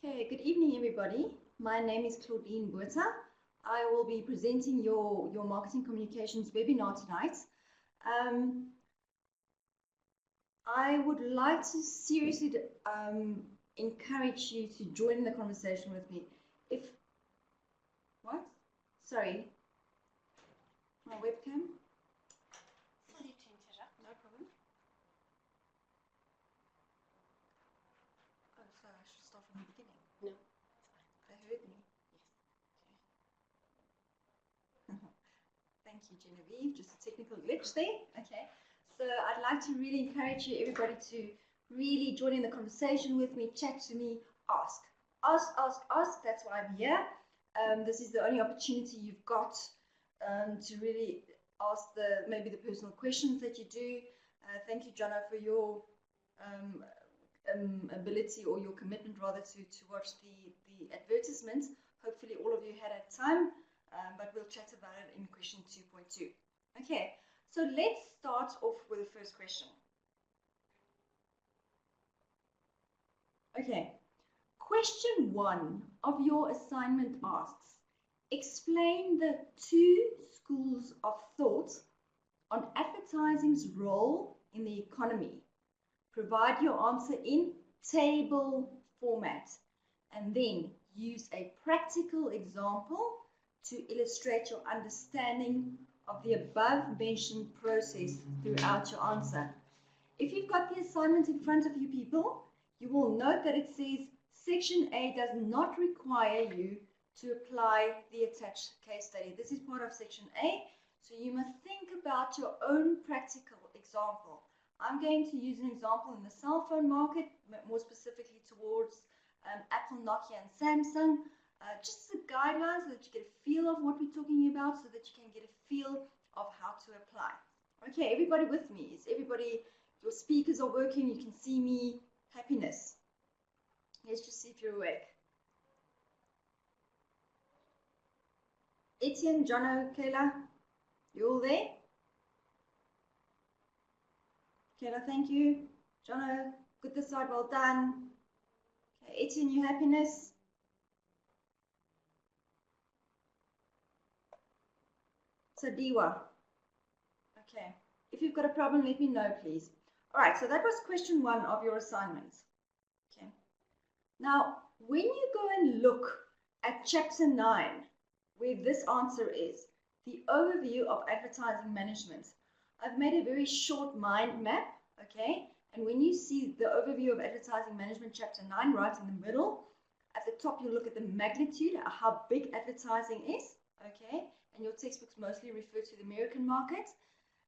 Okay, good evening, everybody. My name is Claudine Buerta. I will be presenting your marketing communications webinar tonight. I would like to seriously encourage you to join the conversation with me. What? Sorry, my webcam? No problem. Oh, sorry, I should start from the beginning. No, it's fine. They heard me. Yes. Okay. Thank you, Genevieve. Just a technical glitch there. Okay. So I'd like to really encourage you, everybody, to really join in the conversation with me, chat to me, ask. Ask, ask, ask. That's why I'm here. This is the only opportunity you've got to really ask maybe the personal questions that you do. Thank you, Jono, for your ability or your commitment rather to watch the advertisements. Hopefully all of you had a time, but we'll chat about it in question 2.2. Okay, so let's start off with the first question. Okay, question 1 of your assignment asks, explain the two schools of thought on advertising's role in the economy. Provide your answer in table format and then use a practical example to illustrate your understanding of the above mentioned process throughout your answer. If you've got the assignment in front of you, people, you will note that it says section A does not require you to apply the attached case study. This is part of section A, so you must think about your own practical example. I'm going to use an example in the cell phone market, more specifically towards Apple, Nokia, and Samsung. Just the guidelines so that you get a feel of what we're talking about, so that you can get a feel of how to apply. Okay, everybody with me? Is everybody, your speakers are working, you can see me? Happiness. Let's just see if you're awake. Etienne, Jono, Kayla, you all there? Kayla, thank you. Jono, good this side, well done. Okay, Etienne, you happiness? Sadiwa. Okay, if you've got a problem, let me know, please. All right, so that was question 1 of your assignment. Okay. Now, when you go and look at chapter 9, where this answer is, the overview of advertising management, I've made a very short mind map, okay? And when you see the overview of advertising management, chapter 9, right in the middle, at the top, you look at the magnitude, how big advertising is, okay? And your textbooks mostly refer to the American market.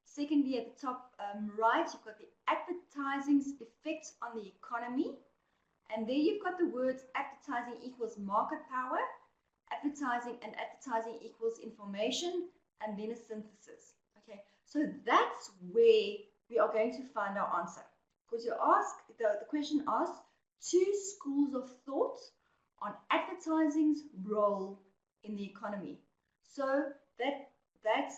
Secondly, at the top right, you've got the advertising's effect on the economy. And there you've got the words advertising equals market power, advertising and advertising equals information, and then a synthesis. Okay, so that's where we are going to find our answer. Because the question asks two schools of thought on advertising's role in the economy. So that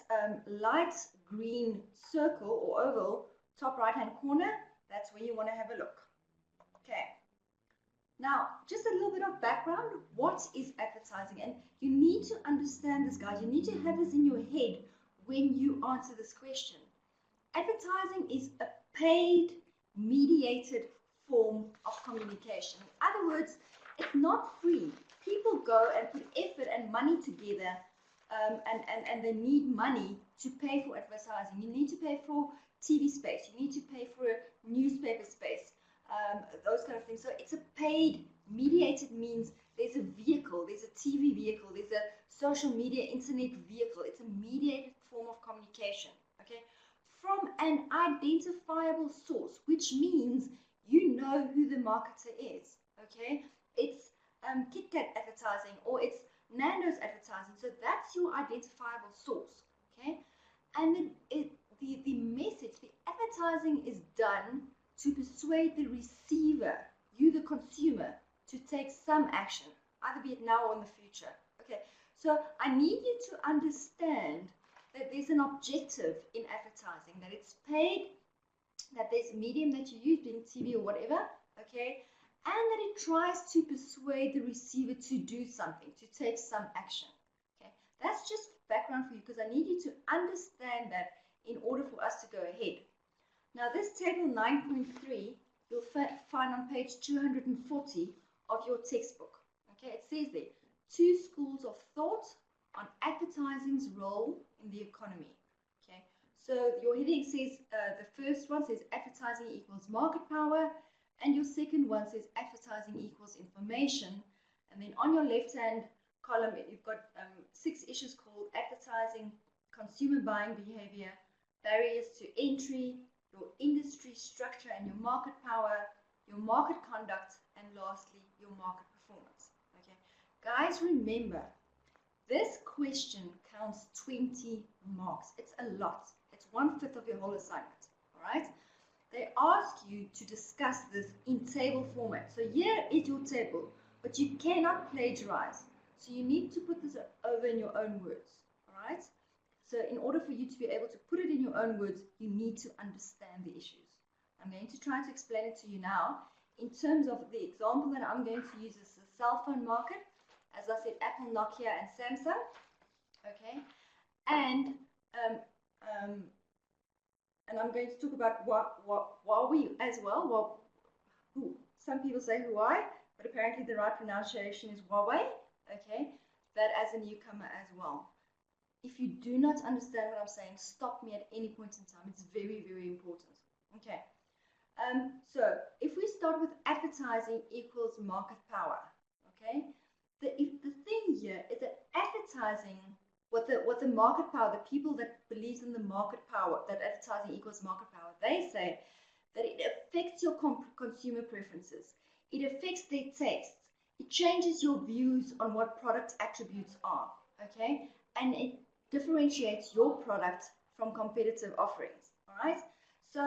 light green circle or oval, top right hand corner, that's where you want to have a look. Okay. Now, just a little bit of background. What is advertising? And you need to understand this, guys. You need to have this in your head when you answer this question. Advertising is a paid, mediated form of communication. In other words, it's not free. People go and put effort and money together, and they need money to pay for advertising. You need to pay for TV space. You need to pay for a newspaper space. Those kind of things. So it's a paid, mediated means there's a vehicle, there's a TV vehicle, there's a social media, internet vehicle. It's a mediated form of communication, okay? From an identifiable source, which means you know who the marketer is, okay? It's Kit Kat advertising or it's Nando's advertising. So that's your identifiable source, okay? And the message, the advertising is done to persuade the receiver, you the consumer, to take some action, either be it now or in the future. Okay, so I need you to understand that there's an objective in advertising, that it's paid, that there's a medium that you use, being TV or whatever, okay, and that it tries to persuade the receiver to do something, to take some action. Okay, that's just background for you because I need you to understand that in order for us to go ahead. Now this table 9.3 you'll find on page 240 of your textbook. Okay, it says there, 2 schools of thought on advertising's role in the economy. Okay, so your heading says, the first one says advertising equals market power, and your second one says advertising equals information. And then on your left-hand column, you've got 6 issues called advertising, consumer buying behavior, barriers to entry, your industry structure and your market power, your market conduct, and lastly, your market performance. Okay, guys, remember, this question counts 20 marks. It's a lot. It's 1/5 of your whole assignment. All right. They ask you to discuss this in table format. So here is your table, but you cannot plagiarize. So you need to put this over in your own words. All right. So in order for you to be able to put it in your own words, you need to understand the issues. I'm going to try to explain it to you now. In terms of the example that I'm going to use is the cell phone market. As I said, Apple, Nokia, and Samsung. Okay, and I'm going to talk about Huawei as well. Some people say Huawei, but apparently the right pronunciation is Huawei. Okay, that as a newcomer as well. If you do not understand what I'm saying, stop me at any point in time. It's very, very important. Okay. So if we start with advertising equals market power, okay, the thing here is that advertising, what the market power, the people that believe in the market power, that advertising equals market power, they say that it affects your consumer preferences. It affects their tastes. It changes your views on what product attributes are, okay, and it differentiates your product from competitive offerings. All right. So,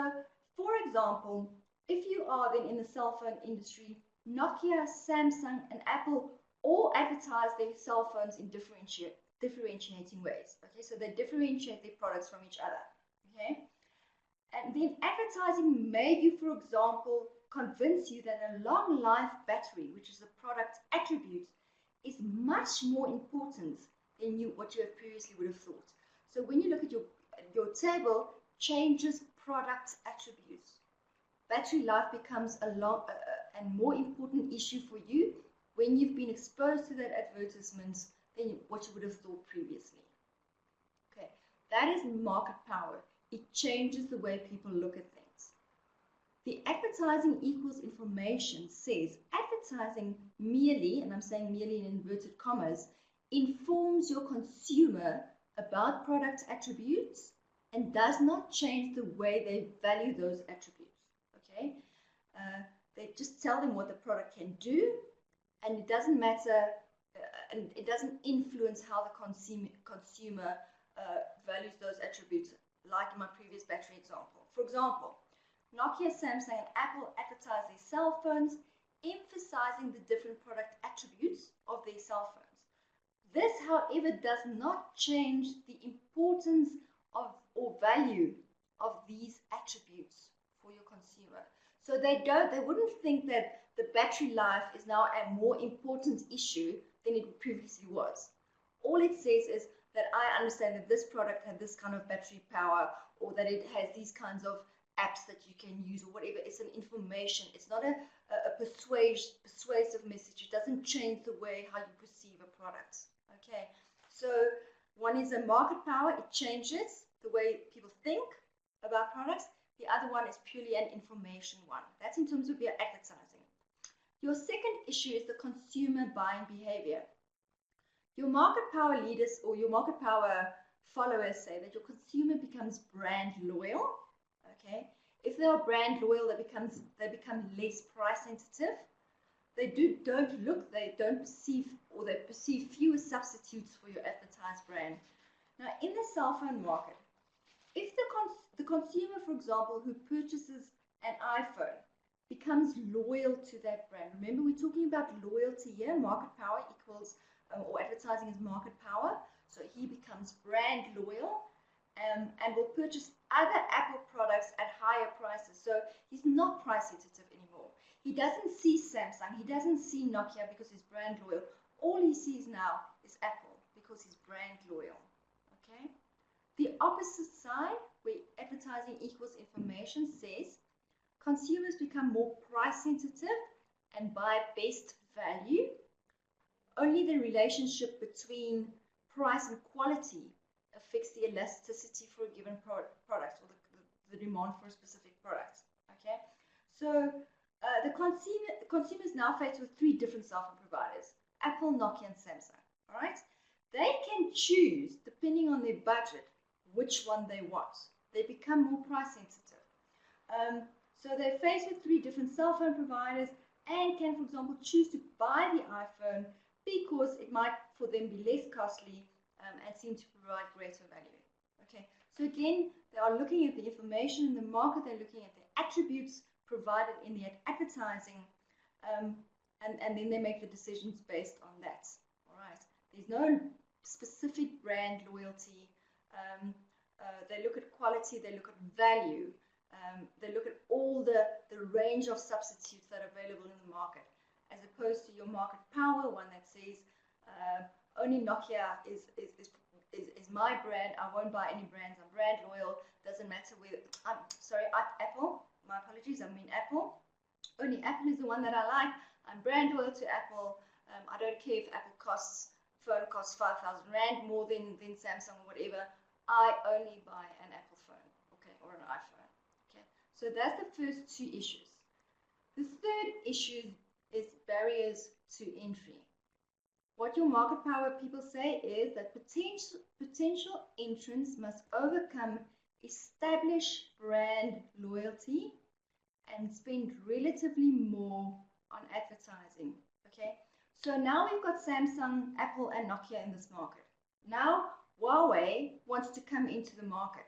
for example, if you are then in the cell phone industry, Nokia, Samsung, and Apple all advertise their cell phones in differentiating ways. Okay, so they differentiate their products from each other. Okay, and then advertising may, you, for example, convince you that a long life battery, which is a product attribute, is much more important than what you have previously would have thought. So when you look at your table, changes product attributes. Battery life becomes a and more important issue for you when you've been exposed to that advertisement than what you would have thought previously. Okay, that is market power. It changes the way people look at things. The advertising equals information says advertising merely, and I'm saying merely in inverted commas, informs your consumer about product attributes and does not change the way they value those attributes. Okay, they just tell them what the product can do, and it doesn't matter, and it doesn't influence how the consumer values those attributes, like in my previous battery example. For example, Nokia, Samsung, and Apple advertise their cell phones, emphasizing the different product attributes of their cell phones. This, however, does not change the importance of or value of these attributes for your consumer. So they wouldn't think that the battery life is now a more important issue than it previously was. All it says is that I understand that this product has this kind of battery power, or that it has these kinds of apps that you can use, or whatever. It's an information. It's not a persuasive message. It doesn't change the way how you perceive a product. Okay, so one is a market power. It changes the way people think about products. The other one is purely an information one. That's in terms of your advertising. Your second issue is the consumer buying behavior. Your market power leaders or your market power followers say that your consumer becomes brand loyal. Okay, if they are brand loyal, they become less price sensitive. They don't perceive, or they perceive fewer substitutes for your advertised brand. Now, in the cell phone market, if the consumer, for example, who purchases an iPhone becomes loyal to that brand, remember we're talking about loyalty here, market power equals, or advertising is market power, so he becomes brand loyal and will purchase other Apple products at higher prices. So he's not price sensitive anymore. He doesn't see Samsung, he doesn't see Nokia because he's brand loyal. All he sees now is Apple because he's brand loyal. Okay? The opposite side, where advertising equals information, says consumers become more price sensitive and buy best value. Only the relationship between price and quality affects the elasticity for a given product or the demand for a specific product. Okay, so the consumers now faced with three different cell phone providers: Apple, Nokia, and Samsung. All right, they can choose depending on their budget which one they want. They become more price sensitive. So they're faced with three different cell phone providers and can, for example, choose to buy the iPhone because it might for them be less costly and seem to provide greater value. Okay, so again, they are looking at the information in the market, they're looking at the attributes provided in the advertising, and then they make the decisions based on that. All right, there's no specific brand loyalty. They look at quality, they look at value, they look at all the range of substitutes that are available in the market, as opposed to your market power one that says only Nokia is my brand. I won't buy any brands. I'm brand loyal. Doesn't matter whether Apple. My apologies. I mean Apple. Only Apple is the one that I like. I'm brand loyal to Apple. I don't care if Apple phone costs 5,000 Rand more than Samsung or whatever. I only buy an Apple phone, okay, or an iPhone. Okay, so that's the first two issues. The third issue is barriers to entry. What your market power people say is that potential entrants must overcome established brand loyalty and spend relatively more on advertising. Okay, so now we've got Samsung, Apple, and Nokia in this market. Now Huawei wants to come into the market.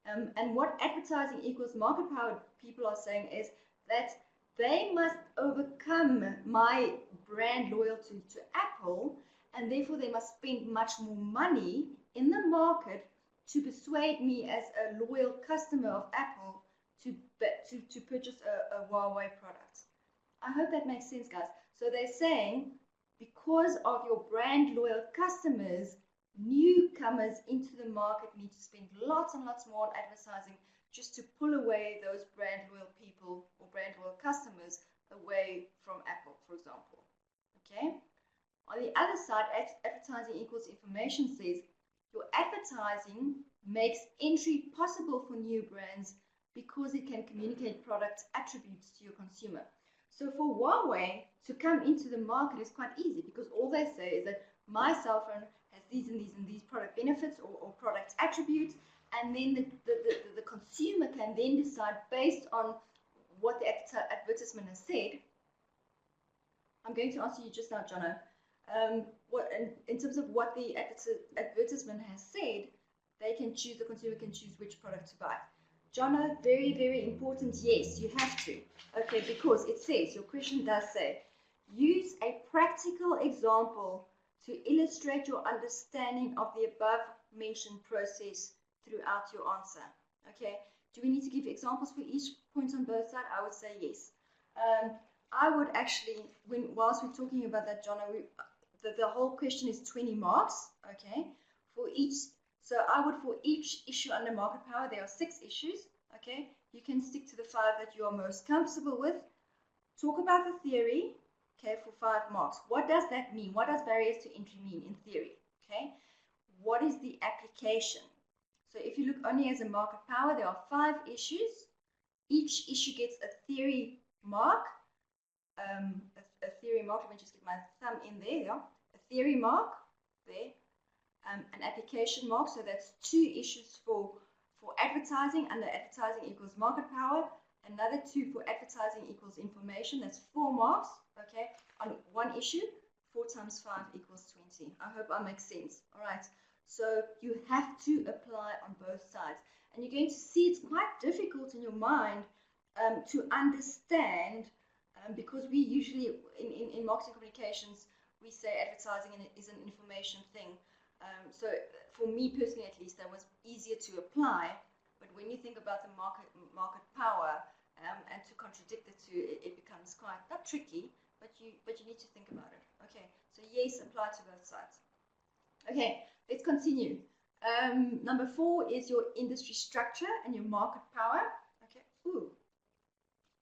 And what advertising equals market power people are saying is that they must overcome my brand loyalty to Apple, and therefore they must spend much more money in the market to persuade me as a loyal customer of Apple to purchase a Huawei product. I hope that makes sense, guys. So they're saying because of your brand loyal customers, newcomers into the market need to spend lots and lots more on advertising just to pull away those brand loyal people or brand loyal customers away from Apple, for example. Okay. On the other side, advertising equals information says your advertising makes entry possible for new brands because it can communicate product attributes to your consumer. So for Huawei to come into the market is quite easy because all they say is that my cell phone has these and these and these product benefits or product attributes, and then the consumer can then decide based on what the advertisement has said. I'm going to answer you just now, Jono. What in terms of what the advertisement has said, they can choose, the consumer can choose which product to buy. Jono, very, very important. Yes, you have to. Okay, because it says, your question does say, use a practical example to illustrate your understanding of the above mentioned process throughout your answer. Okay, do we need to give examples for each point on both sides? I would say yes. I would actually, whilst we're talking about that, Jono, the whole question is 20 marks. Okay, for each. So I would, for each issue under market power, there are 6 issues. Okay, you can stick to the 5 that you are most comfortable with. Talk about the theory. Okay, for 5 marks. What does that mean? What does barriers to entry mean in theory? Okay, what is the application? So if you look only as a market power, there are 5 issues. Each issue gets a theory mark. A theory mark. Let me just get my thumb in there. Yeah, a theory mark there. An application mark. So that's 2 issues for advertising. Under advertising equals market power. Another 2 for advertising equals information. That's 4 marks. Okay, on one issue, 4 times 5 equals 20. I hope I make sense. All right. So you have to apply on both sides, and you're going to see it's quite difficult in your mind to understand, because we usually in marketing communications we say advertising is an information thing. So for me personally, at least, that was easier to apply. But when you think about the market power and to contradict the two, it becomes quite tricky, but you need to think about it. Okay, so yes, apply to both sides. Okay, let's continue. Number 4 is your industry structure and your market power. Okay, ooh,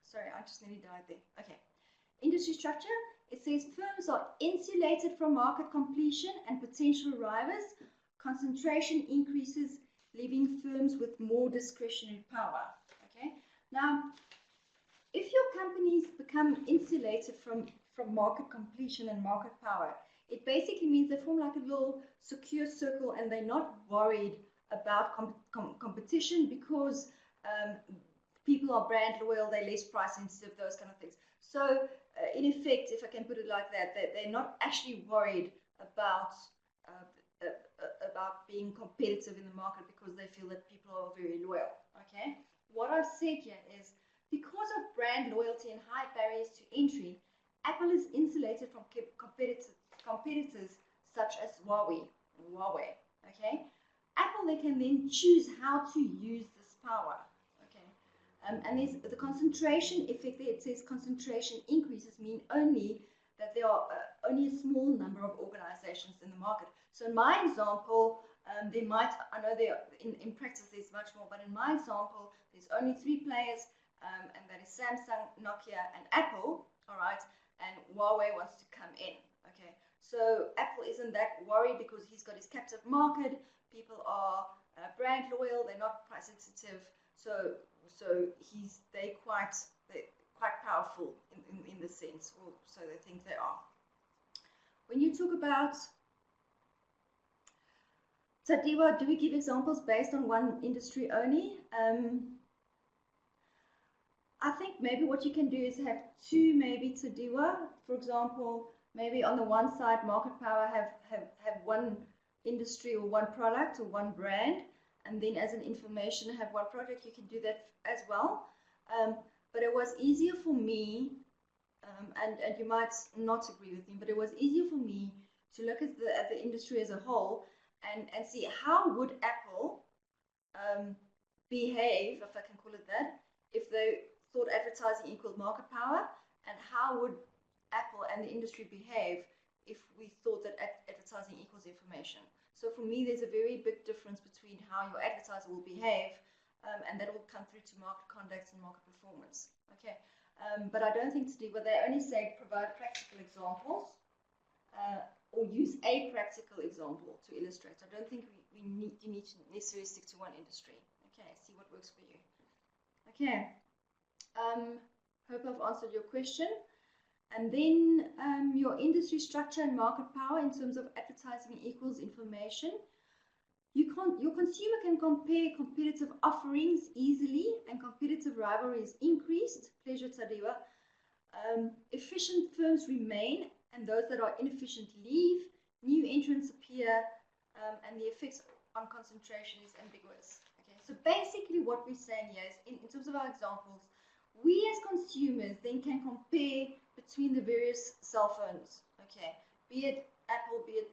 sorry, I just nearly died there. Okay, industry structure, it says firms are insulated from market completion and potential rivals. Concentration increases, leaving firms with more discretionary power. Okay, now if your companies become insulated from market completion and market power, it basically means they form like a little secure circle and they're not worried about competition because people are brand loyal, they're less price sensitive, those kind of things. So in effect, if I can put it like that, they're not actually worried about being competitive in the market because they feel that people are very loyal. Okay, what I've said here is because of brand loyalty and high barriers to entry, Apple is insulated from competitors such as Huawei. Okay, Apple, they can then choose how to use this power. Okay, and there's the concentration effect there. It says concentration increases mean only that there are only a small number of organizations in the market. So in my example, there might, I know there in practice there's much more, but in my example, there's only 3 players, and that is Samsung, Nokia, and Apple. All right, and Huawei wants to come in. Okay, so Apple isn't that worried because he's got his captive market. People are brand loyal; they're not price sensitive. So they're quite powerful in the sense, or so they think they are. When you talk about Tadiwa, do we give examples based on one industry only? I think maybe what you can do is have 2 maybe Tadiwa. For example, maybe on the one side, market power have one industry or one product or one brand, and then as an information have one product. You can do that as well. But it was easier for me, and you might not agree with me, but it was easier for me to look at the industry as a whole and see how would Apple behave, if I can call it that, if they thought advertising equaled market power, and how would Apple and the industry behave if we thought that advertising equals information. So for me, there's a very big difference between how your advertiser will behave, and that will come through to market conduct and market performance. Okay, but I don't think today, but they only say provide practical examples or use a practical example to illustrate. I don't think you need to necessarily stick to one industry. Okay, see what works for you. Okay, hope I've answered your question. And then your industry structure and market power in terms of advertising equals information. Your consumer can compare competitive offerings easily, and competitive rivalry is increased. Pleasure, Tadiwa. Efficient firms remain, and those that are inefficient leave. New entrants appear, and the effects on concentration is ambiguous. Okay, so basically what we're saying here is, in terms of our examples, we as consumers then can compare between the various cell phones. Okay, be it Apple, be it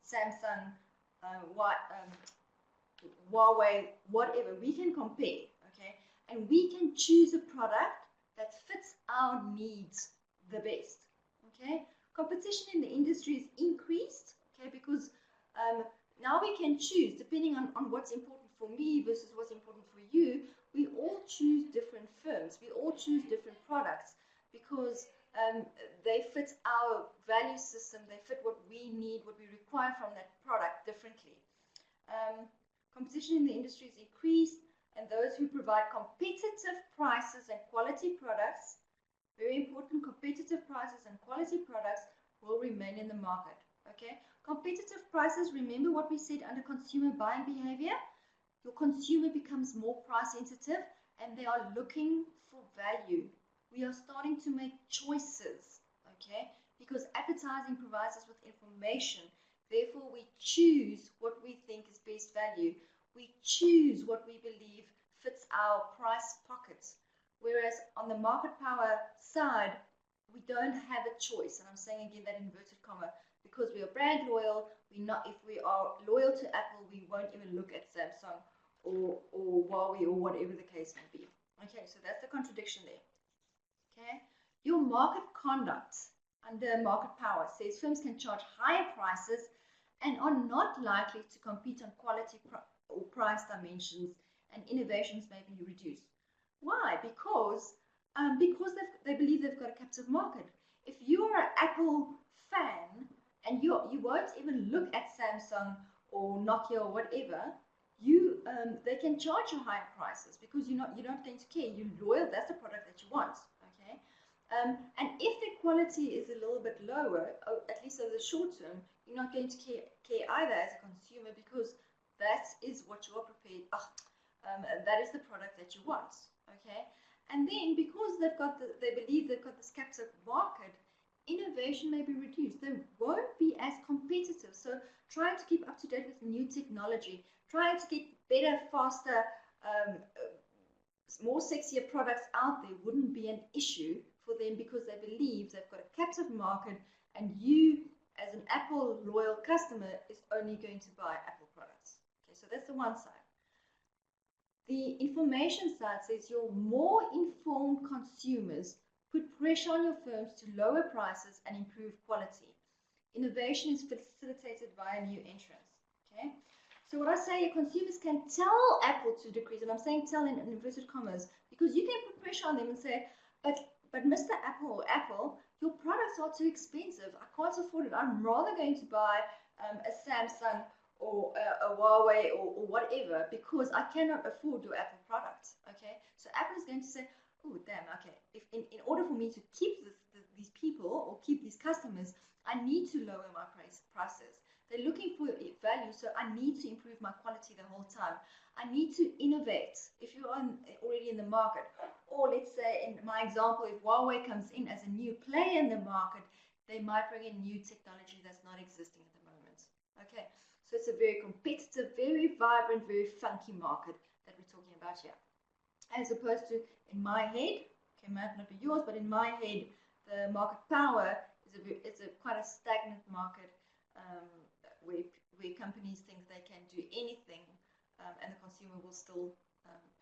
Samsung, Huawei, whatever, we can compare. Okay, and we can choose a product that fits our needs the best. Okay, competition in the industry is increased. Okay, because now we can choose depending on what's important for me versus what's important for you. We all choose different firms. We all choose different products because they fit our value system. They fit what we need, what we require from that product differently. Competition in the industry is increased, and those who provide competitive prices and quality products, very important, competitive prices and quality products will remain in the market. Okay, competitive prices, remember what we said under consumer buying behavior. Your consumer becomes more price sensitive and they are looking for value. We are starting to make choices, okay? Because advertising provides us with information. Therefore, we choose what we think is best value. We choose what we believe fits our price pockets. Whereas on the market power side, we don't have a choice. And I'm saying again that inverted comma, because we are brand loyal. If we are loyal to Apple, we won't even look at Samsung or Huawei or whatever the case may be. Okay, so that's the contradiction there. Okay, your market conduct under market power says firms can charge higher prices and are not likely to compete on quality or price dimensions, and innovations may be reduced. Why? Because they believe they've got a captive market. If you're an Apple fan and you won't even look at Samsung or Nokia or whatever, they can charge you higher prices because you're not going to care. You're loyal. That's the product that you want. Okay. And if the quality is a little bit lower, at least over the short term, you're not going to care either as a consumer because that is what you are prepared. That is the product that you want. Okay. And then because they believe they've got this captive market, innovation may be reduced. They won't be as competitive. So trying to keep up to date with new technology, trying to get better, faster, more sexier products out there wouldn't be an issue for them because they believe they've got a captive market and you, as an Apple loyal customer, is only going to buy Apple products. Okay, so that's the one side. The information side says your more informed consumers put pressure on your firms to lower prices and improve quality. Innovation is facilitated via new entrants. Okay, so what I say, consumers can tell Apple to decrease, and I'm saying tell in inverted commas, because you can put pressure on them and say, but Mr. Apple or Apple, your products are too expensive. I can't afford it. I'm rather going to buy a Samsung or a Huawei or whatever because I cannot afford your Apple products. Okay, so Apple is going to say, oh damn, okay, if in order for me to keep these people or keep these customers, I need to lower my prices. They're looking for value, so I need to improve my quality the whole time. I need to innovate. If you're already in the market, or let's say in my example, if Huawei comes in as a new player in the market, they might bring in new technology that's not existing at the moment. Okay, so it's a very competitive, very vibrant, very funky market that we're talking about here. As opposed to, in my head, okay, might not be yours, but in my head, the market power is quite a stagnant market where companies think they can do anything and the consumer will still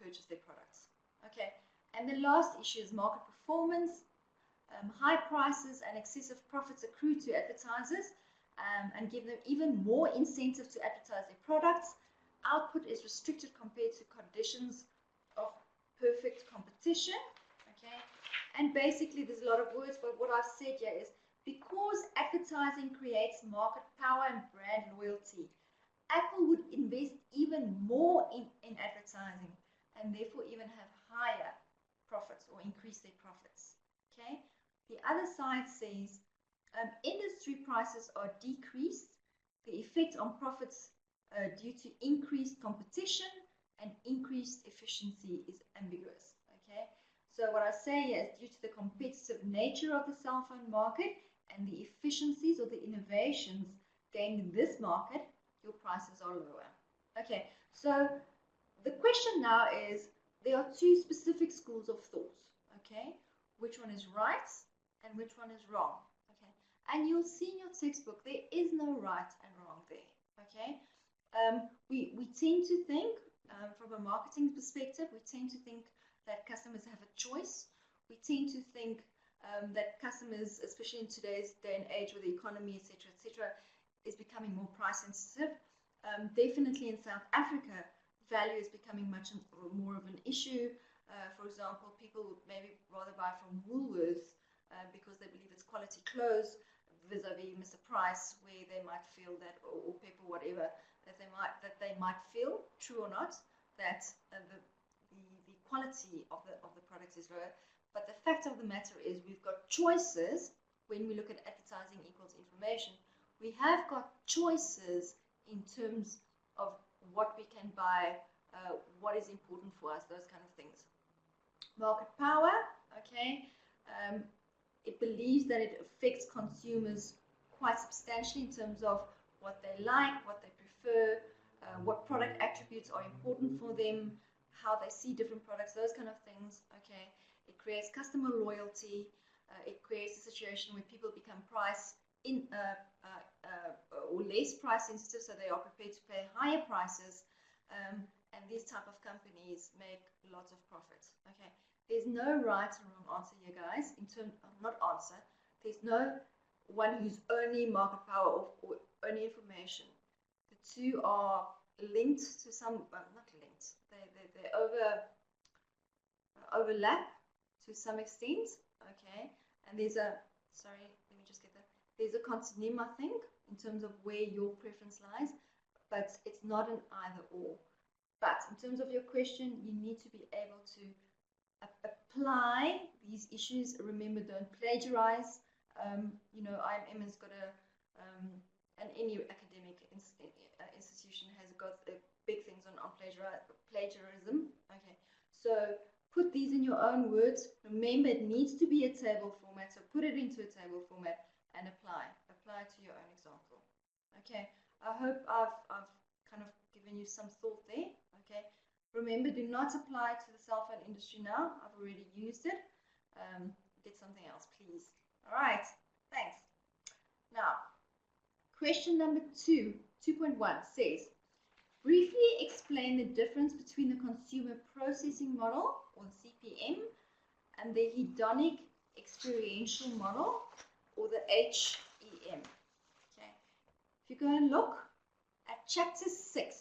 purchase their products. Okay, and the last issue is market performance. High prices and excessive profits accrue to advertisers and give them even more incentive to advertise their products. Output is restricted compared to conditions of perfect competition. Okay, and basically there's a lot of words, but what I've said here is because advertising creates market power and brand loyalty, Apple would invest even more in advertising and therefore even have higher profits or increase their profits. Okay, the other side says industry prices are decreased. The effect on profits due to increased competition and increased efficiency is ambiguous. Okay, so what I say is due to the competitive nature of the cell phone market and the efficiencies or the innovations gained in this market, your prices are lower. Okay, so the question now is, there are two specific schools of thought. Okay, which one is right and which one is wrong? Okay, and you'll see in your textbook there is no right and wrong there. Okay, we tend to think from a marketing perspective, we tend to think that customers have a choice. We tend to think that customers, especially in today's day and age with the economy, etc., is becoming more price sensitive. Definitely in South Africa, value is becoming much more of an issue. For example, people would maybe rather buy from Woolworths because they believe it's quality clothes vis-a-vis Mr. Price, where they might feel that, or Pep or whatever, that they might feel, true or not, that the quality of the product is lower. But the fact of the matter is we've got choices. When we look at advertising equals information, we have got choices in terms of what we can buy, what is important for us, those kind of things. Market power, okay, it believes that it affects consumers quite substantially in terms of what they like, what they prefer, what product attributes are important for them, how they see different products, those kind of things. Okay, it creates customer loyalty. It creates a situation where people become or less price sensitive, so they are prepared to pay higher prices. And these type of companies make lots of profits. Okay, there's no right or wrong answer here, guys. In terms of not answer, there's no one who's only market power or only information. The two are linked to some, well, not linked. They overlap to some extent. Okay, and there's a sorry, let me just get that. There's a continuum, I think, in terms of where your preference lies, but it's not an either or. But in terms of your question, you need to be able to apply these issues. Remember, don't plagiarize. You know, IMM has got and any academic institution has got big things on plagiarism. Okay, so put these in your own words. Remember, it needs to be a table format, so put it into a table format and apply to your own example. Okay, I hope I've kind of given you some thought there. Okay, remember, do not apply to the cell phone industry now. I've already used it. Get something else, please. All right, thanks. Now, question number 2.1 says, briefly explain the difference between the consumer processing model, or the CPM, and the hedonic experiential model, or the HEM. Okay. If you go and look at chapter 6,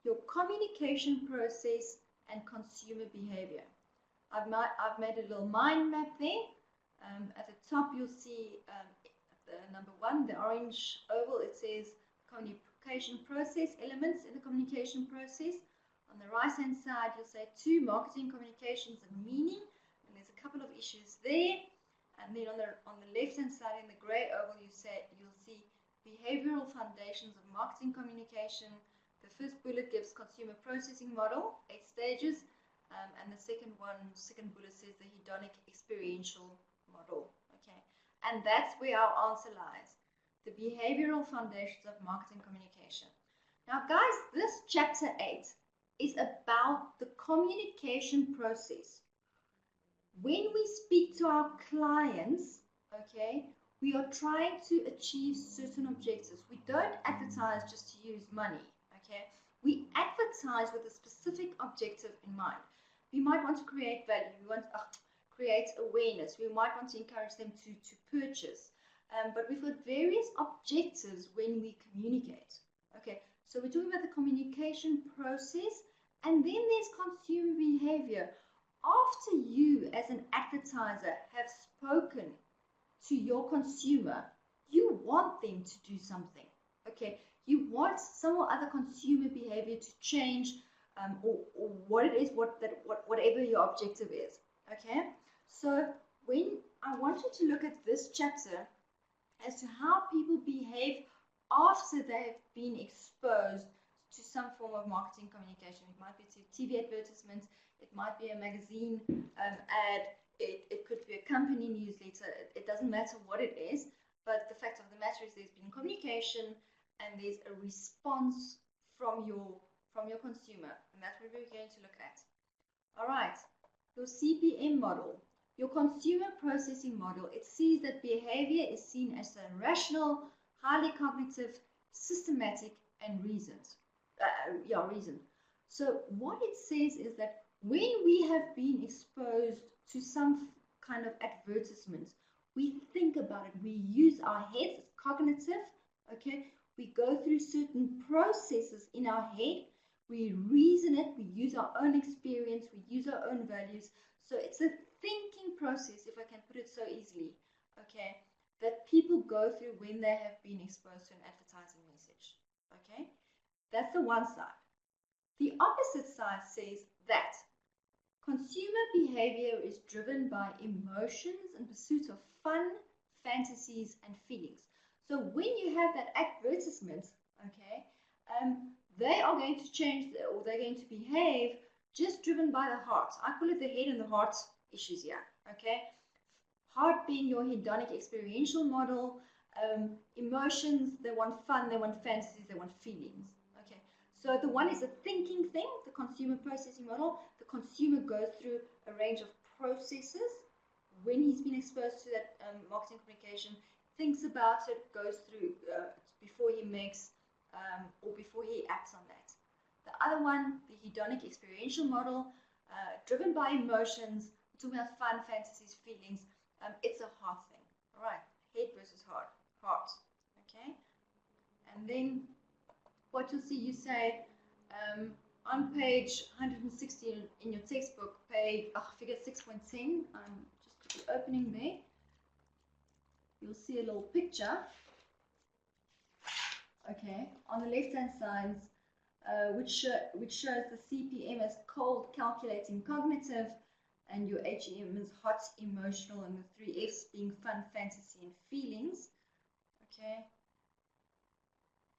your communication process and consumer behavior. I've made a little mind map there. At the top, you'll see the number 1, the orange oval. It says communication process, elements in the communication process. On the right hand side, you'll say 2, marketing, communications, and meaning. And there's a couple of issues there. And then on the left hand side, in the gray oval, you'll see behavioral foundations of marketing communication. The first bullet gives consumer processing model, 8 stages. And the second bullet says the hedonic experiential model. Okay, and that's where our answer lies. The behavioral foundations of marketing communication. Now, guys, this chapter 8 is about the communication process. When we speak to our clients, okay, we are trying to achieve certain objectives. We don't advertise just to use money, okay? We advertise with a specific objective in mind. We might want to create value. We want to create awareness. We might want to encourage them to purchase. But we've got various objectives when we communicate. Okay, so we're talking about the communication process, and then there's consumer behavior. After you, as an advertiser, have spoken to your consumer, you want them to do something. Okay, you want some or other consumer behavior to change, or what it is, whatever your objective is. Okay, so when I want you to look at this chapter as to how people behave after they've been exposed to some form of marketing communication. It might be to TV advertisements, it might be a magazine ad, it could be a company newsletter. It doesn't matter what it is, but the fact of the matter is there's been communication and there's a response from your consumer, and that's what we're going to look at. All right, your CPM model. Your consumer processing model, it sees that behavior is seen as a rational, highly cognitive, systematic, and reasoned. Reasoned. So what it says is that when we have been exposed to some kind of advertisement, we think about it. We use our heads, it's cognitive, okay? We go through certain processes in our head. We reason it. We use our own experience. We use our own values. So it's a thinking process, if I can put it so easily, okay, that people go through when they have been exposed to an advertising message, okay? That's the one side. The opposite side says that consumer behavior is driven by emotions and pursuit of fun, fantasies, and feelings. So when you have that advertisement, okay, they are going to change, or they're going to behave just driven by the heart. I call it the head and the heart issues here, okay? Heart being your hedonic experiential model, emotions, they want fun, they want fantasies, they want feelings, okay? So the one is a thinking thing, the consumer processing model. The consumer goes through a range of processes when he's been exposed to that marketing communication, thinks about it, goes through before he makes or before he acts on that. The other one, the hedonic experiential model, driven by emotions, we're talking about fun, fantasies, feelings. It's a heart thing. All right, head versus heart. Heart. Okay. And then what you'll see, you say on page 160 in your textbook, page figure 6.10. Just opening there. You'll see a little picture. Okay, on the left-hand side, which shows the CPM as cold, calculating, cognitive, and your HEM is hot, emotional, and the three Fs being fun, fantasy, and feelings. Okay.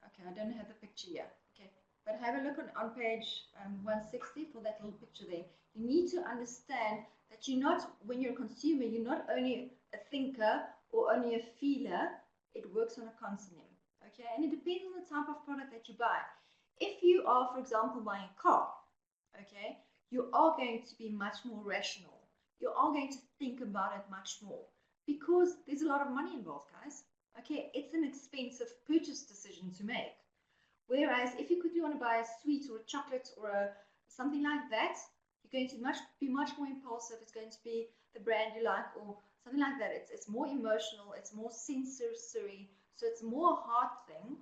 Okay, I don't have the picture here. Okay, but have a look on page 160 for that little picture there. You need to understand that you're not, when you're a consumer, you're not only a thinker or only a feeler. It works on a continuum. Okay, and it depends on the type of product that you buy. If you are, for example, buying a car, okay, you are going to be much more rational. You are going to think about it much more because there's a lot of money involved, guys. Okay, it's an expensive purchase decision to make. Whereas if you quickly want to buy a sweet or a chocolate or something like that, you're going to be much more impulsive. It's going to be the brand you like or something like that. It's more emotional. It's more sensory. So it's more a heart thing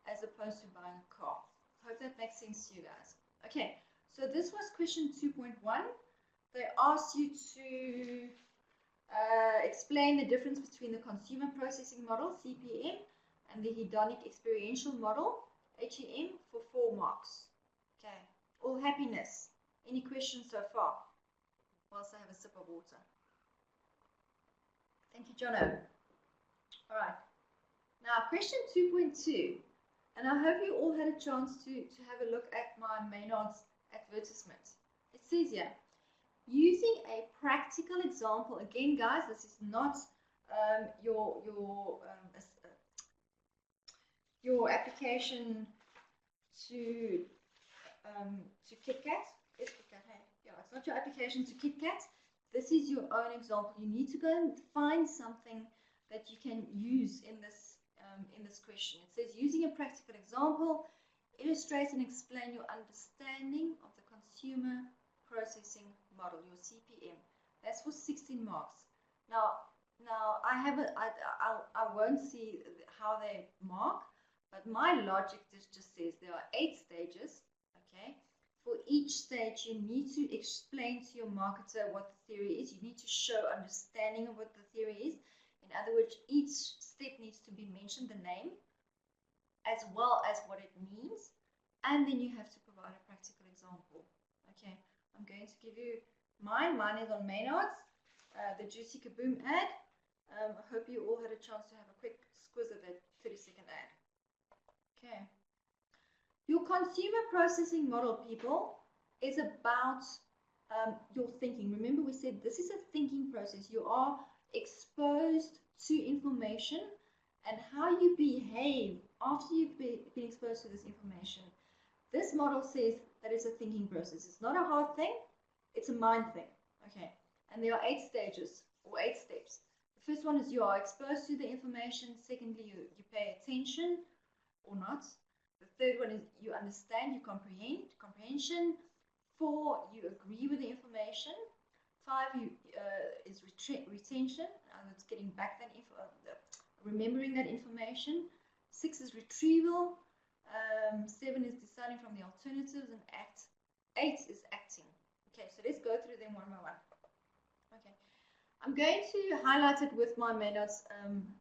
as opposed to buying a car. Hope that makes sense to you guys. Okay, so this was question 2.1. They asked you to explain the difference between the consumer processing model, CPM, and the hedonic experiential model, HEM, for 4 marks. Okay, all happiness. Any questions so far? Whilst I have a sip of water. Thank you, Jono. All right. Now, question 2.2, and I hope you all had a chance to have a look at my Maynard's advertisement. It says here, using a practical example, again, guys, this is not your application to KitKat. It's KitKat, hey? Yeah, it's not your application to KitKat. This is your own example. You need to go and find something that you can use in this question. It says, using a practical example, illustrate and explain your understanding of the consumer processing model, your CPM. That's for 16 marks. Now I won't see how they mark, but my logic just says there are 8 stages. Okay. For each stage, you need to explain to your marketer what the theory is. You need to show understanding of what the theory is. In other words, each step needs to be mentioned, the name, as well as what it means, and then you have to provide a practical example. Okay, I'm going to give you mine. Mine is on Maynard's, the Juicy Kaboom ad. I hope you all had a chance to have a quick squiz of that 30-second ad. Okay. Your consumer processing model, people, is about your thinking. Remember, we said this is a thinking process. You are exposed to information, and how you behave after you've been exposed to this information. This model says that it's a thinking process. It's not a hard thing, it's a mind thing. Okay, and there are 8 stages or 8 steps. The first one is you are exposed to the information. Secondly, you pay attention or not. The third one is you understand, you comprehend, comprehension. 4, you agree with the information. 5 is retention, it's getting back that remembering that information. 6 is retrieval. 7 is deciding from the alternatives, and 8 is acting. Okay, so let's go through them one by one. Okay, I'm going to highlight it with my Maynard's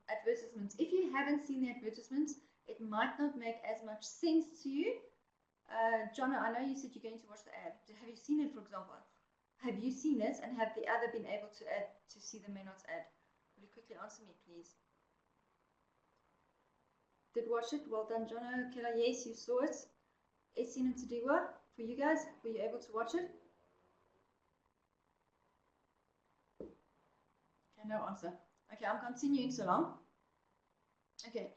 advertisements. If you haven't seen the advertisements, it might not make as much sense to you. John, I know you said you're going to watch the ad. Have you seen it, for example? Have you seen it, and have the other been able to see the Maynard's ad? Will you quickly answer me, please? Did watch it? Well done, Jono. Kela, yes, you saw it. Essien and Tadiwa, for you guys, were you able to watch it? Okay, no answer. Okay, I'm continuing so long. Okay,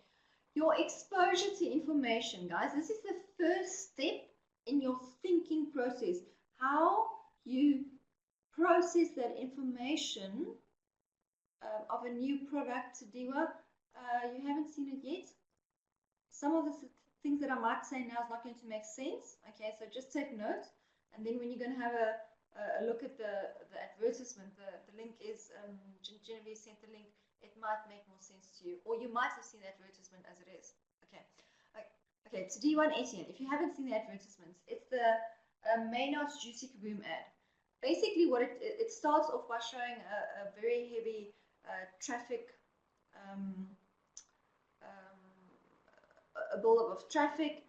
your exposure to information, guys. This is the first step in your thinking process. How you process that information of a new product, Tadiwa. You haven't seen it yet. Some of the things that I might say now is not going to make sense. Okay, so just take note, and then when you're going to have a look at the advertisement. The link is, Genevieve sent the link. It might make more sense to you. Or you might have seen the advertisement as it is. Okay. Okay, it's D1 Etienne. If you haven't seen the advertisements, it's the Maynard's Juicy Kaboom ad. Basically, what it starts off by showing a very heavy traffic, a buildup of traffic,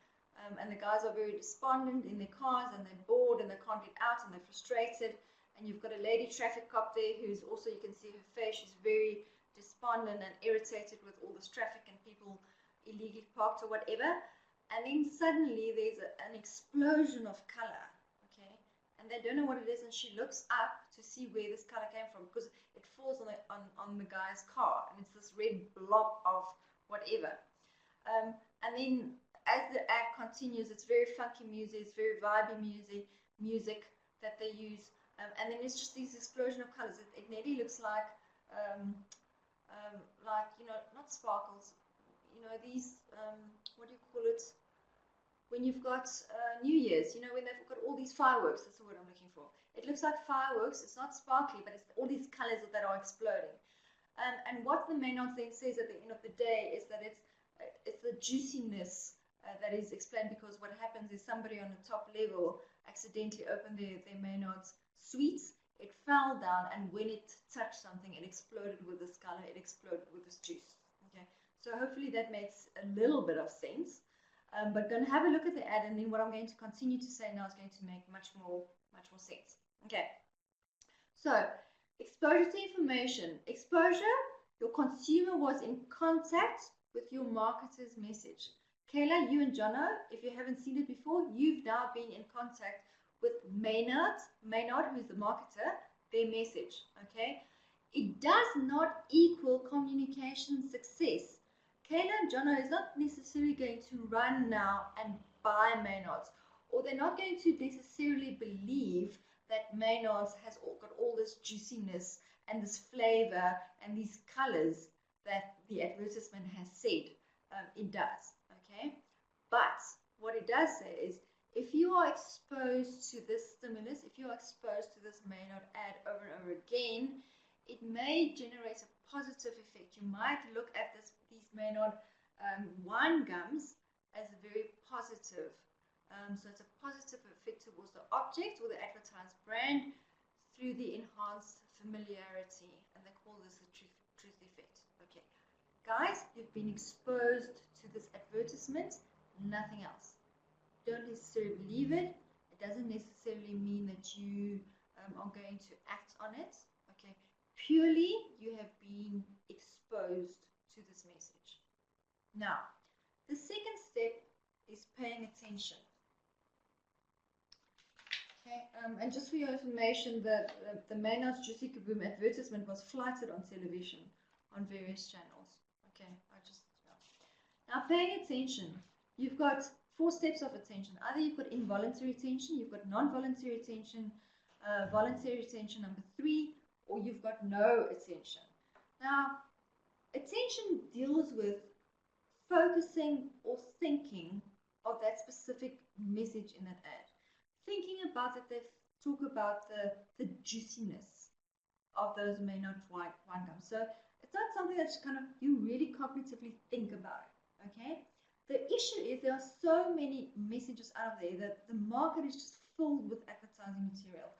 and the guys are very despondent in their cars, and they're bored, and they can't get out, and they're frustrated. And you've got a lady traffic cop there who's also, you can see her face, she's very despondent and irritated with all this traffic and people illegally parked or whatever. And then suddenly there's an explosion of color, okay? And they don't know what it is, and she looks up to see where this color came from, because it falls on the guy's car, and it's this red blob of whatever. And then as the ad continues, it's very funky music, it's very vibey music that they use, and then it's just these explosion of colors. It nearly looks like you know, not sparkles, you know, these what do you call it? When you've got New Year's, you know, when they've got all these fireworks. That's the word I'm looking for. It looks like fireworks. It's not sparkly, but it's all these colors that are exploding. And what the Maynard then says at the end of the day is that it's the juiciness that is explained, because what happens is somebody on the top level accidentally opened their Maynard's sweets. It fell down, and when it touched something, it exploded with this color. It exploded with this juice. Okay, so hopefully that makes a little bit of sense. But going to have a look at the ad, and then what I'm going to continue to say now is going to make much more sense. Okay, so exposure to information. Exposure, your consumer was in contact with your marketer's message. Kayla, you and Jono, if you haven't seen it before, you've now been in contact with Maynard, who's the marketer, their message. Okay, it does not equal communication success. Kayla and Jono is not necessarily going to run now and buy Maynard's, or they're not going to necessarily believe that Maynard's has got all this juiciness and this flavor and these colors that the advertisement has said it does. Okay, but what it does say is, if you are exposed to this stimulus, if you are exposed to this Maynard ad over and over again, it may generate a positive effect. You might look at these Maynard wine gums as very positive. So it's a positive effect towards the object or the advertised brand through the enhanced familiarity, and they call this the truth effect. Okay, guys, you've been exposed to this advertisement, nothing else. Don't necessarily believe it. It doesn't necessarily mean that you are going to act on it. Okay, purely you have been exposed to this message. Now, the second step is paying attention. Okay, and just for your information, the Maynard's Juicy Kaboom advertisement was flighted on television on various channels. Okay, now paying attention. You've got 4 steps of attention. Either you've got involuntary attention, you've got non-voluntary attention, voluntary attention number 3, or you've got no attention. Now, attention deals with focusing or thinking of that specific message in that ad. Thinking about it, they talk about the juiciness of those Maynard wine gums. So it's not something that you really cognitively think about, okay? The issue is there are so many messages out there that the market is just filled with advertising material.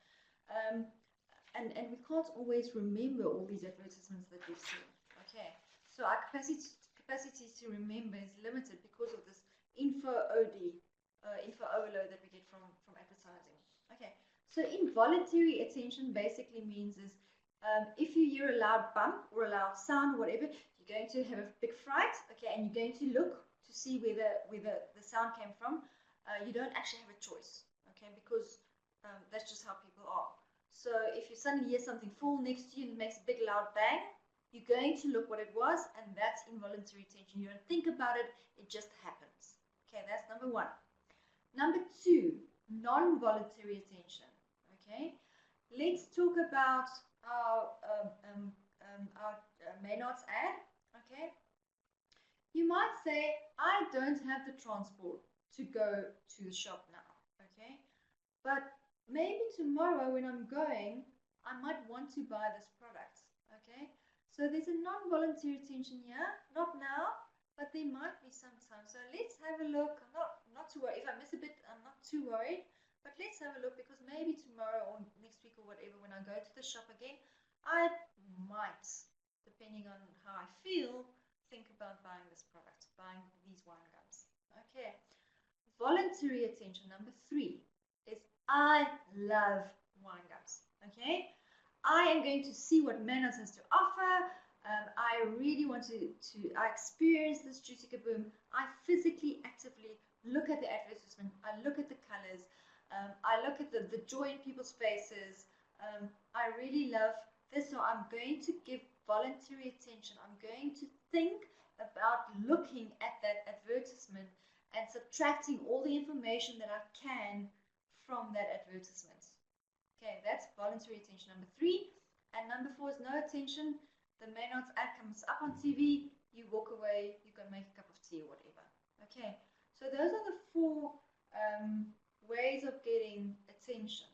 And we can't always remember all these advertisements that we've seen. Okay, so our capacity to remember is limited because of this info overload that we get from advertising. Okay, so involuntary attention basically means is if you hear a loud bump or a loud sound or whatever, you're going to have a big fright, okay, and you're going to look to see where the sound came from. You don't actually have a choice, okay, because that's just how people are. So if you suddenly hear something fall next to you and it makes a big loud bang, you're going to look what it was, and that's involuntary attention. You don't think about it, it just happens. Okay, that's number 1. Number 2, non-voluntary attention. Okay, let's talk about our Maynard's ad. Okay, you might say, I don't have the transport to go to the shop now. Okay, but maybe tomorrow when I'm going, I might want to buy this product. Okay, so there's a non-voluntary attention here, not now, but there might be sometime. So let's have a look. I'm not too worried. If I miss a bit, I'm not too worried. But let's have a look, because maybe tomorrow or next week or whatever, when I go to the shop again, I might, depending on how I feel, think about buying this product, buying these wine gums. Okay. Voluntary attention, number 3, is I love wine gums. Okay. I am going to see what Manos has to offer. I really want I experience this juicy kaboom. I physically, actively look at the advertisement. I look at the colors. I look at the joy in people's faces. I really love this, so I'm going to give voluntary attention. I'm going to think about looking at that advertisement and subtracting all the information that I can from that advertisement. Okay, that's voluntary attention, number 3. And number 4 is no attention. The Maynard's ad comes up on TV, you walk away, you go make a cup of tea or whatever. Okay, so those are the 4 ways of getting attention.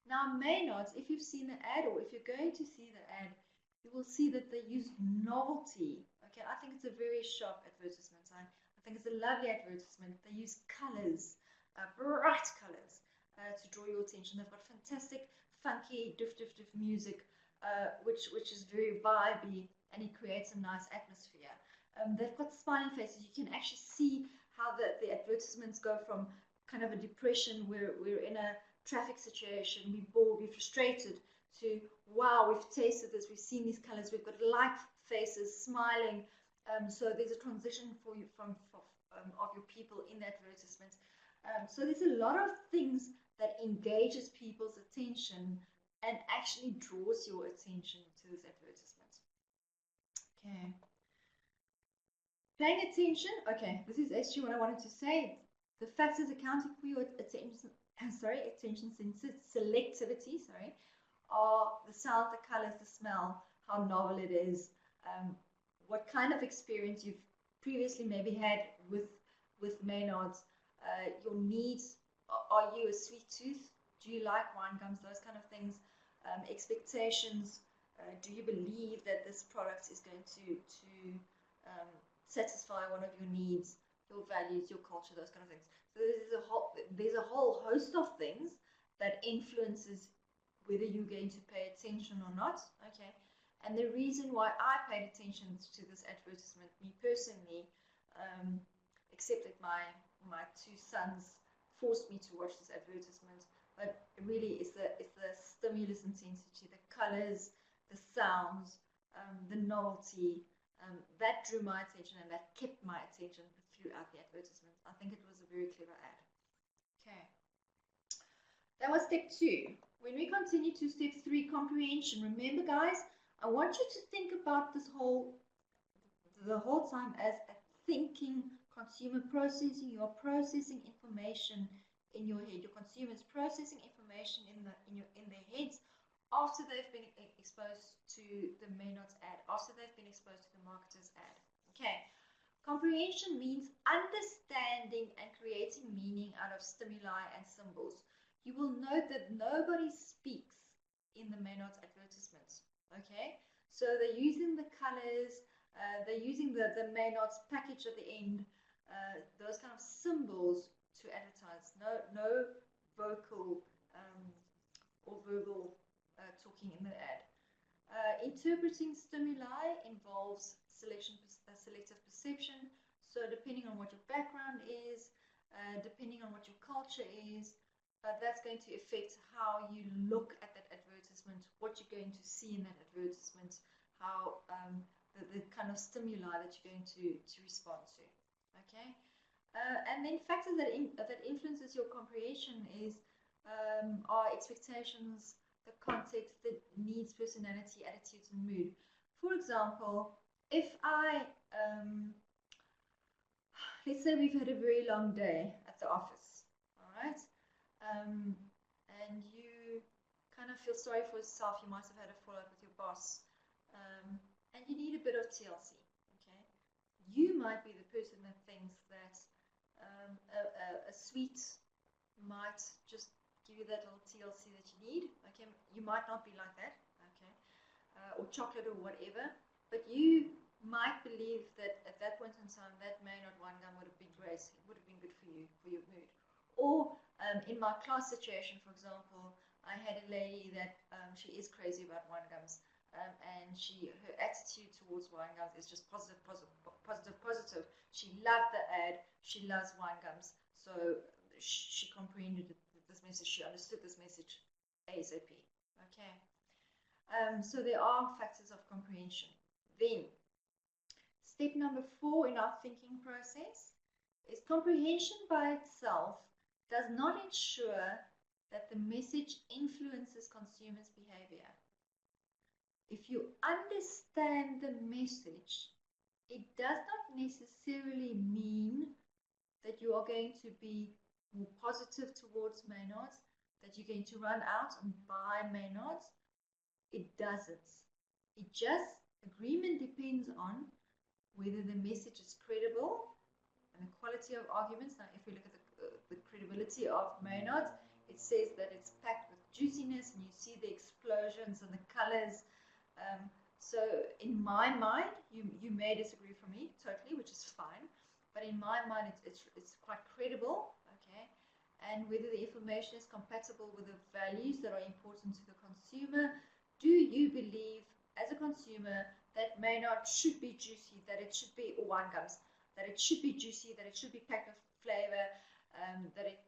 Now, Maynard's, if you've seen the ad or if you're going to see the ad, you will see that they use novelty. Okay, I think it's a very sharp advertisement. I think it's a lovely advertisement. They use colors, bright colors, to draw your attention. They've got fantastic, funky, diff music, which is very vibey, and it creates a nice atmosphere. They've got smiling faces. You can actually see how the advertisements go from kind of a depression where we're in a traffic situation, we're bored, we're frustrated, to wow, we've tasted this, we've seen these colors, we've got light faces, smiling. So there's a transition for you of your people in the advertisement. So there's a lot of things that engages people's attention and actually draws your attention to this advertisement. Okay. Paying attention. Okay, this is actually what I wanted to say. The factors accounting for your attention, attention selectivity, are the sound, the colors, the smell, how novel it is, what kind of experience you've previously maybe had with Maynard's, your needs. Are you a sweet tooth? Do you like wine gums? Those kind of things. Expectations. Do you believe that this product is going to satisfy one of your needs, your values, your culture, those kind of things? So there's a whole host of things that influences whether you're going to pay attention or not. Okay. And the reason why I paid attention to this advertisement, me personally, except that my 2 sons forced me to watch this advertisement, but really it's the stimulus intensity, the colors, the sounds, the novelty, that drew my attention and that kept my attention throughout the advertisement. I think it was a very clever ad. Okay. That was step 2. When we continue to step 3, comprehension, remember guys, I want you to think about the whole time as a thinking consumer processing. You're processing information in your head. Your consumers processing information in their heads after they've been exposed to the Maynard's ad, after they've been exposed to the marketer's ad. Okay. Comprehension means understanding and creating meaning out of stimuli and symbols. You will note that nobody speaks in the Maynard's advertisements. Okay, so they're using the colors, they're using the Maynard's package at the end, those kind of symbols to advertise. No vocal or verbal talking in the ad. Interpreting stimuli involves selective perception. So depending on what your background is, depending on what your culture is, that's going to affect how you look at that advertisement, what you're going to see in that advertisement, how the kind of stimuli that you're going to respond to. Okay, and then factors that influences your comprehension are expectations, the context, the needs, personality, attitudes, and mood. For example, if let's say we've had a very long day at the office, all right? And you kind of feel sorry for yourself. You might have had a fallout with your boss, and you need a bit of TLC. Okay, you might be the person that thinks that a sweet might just give you that little TLC that you need. Okay, you might not be like that. Okay, or chocolate or whatever, but you might believe that at that point in time that Maynard wine gum would have been great. It would have been good for you, for your mood. Or in my class situation, for example, I had a lady that she is crazy about wine gums, and her attitude towards wine gums is just positive, positive, positive, positive. She loved the ad. She loves wine gums, so she comprehended this message. She understood this message ASAP. Okay. So there are factors of comprehension. Then, step number 4 in our thinking process is comprehension by itself does not ensure that the message influences consumers' behavior. If you understand the message, it does not necessarily mean that you are going to be more positive towards Maynards, that you're going to run out and buy Maynards. It doesn't. It just, agreement depends on whether the message is credible and the quality of arguments. Now, if we look at the credibility of Maynards, it says that it's packed with juiciness, and you see the explosions and the colors. So in my mind, you may disagree with me totally, which is fine, but in my mind, it's quite credible, okay? And whether the information is compatible with the values that are important to the consumer. Do you believe, as a consumer, that Maynard should be juicy, that it should be, or wine gums, that it should be juicy, that it should be packed with flavor, that it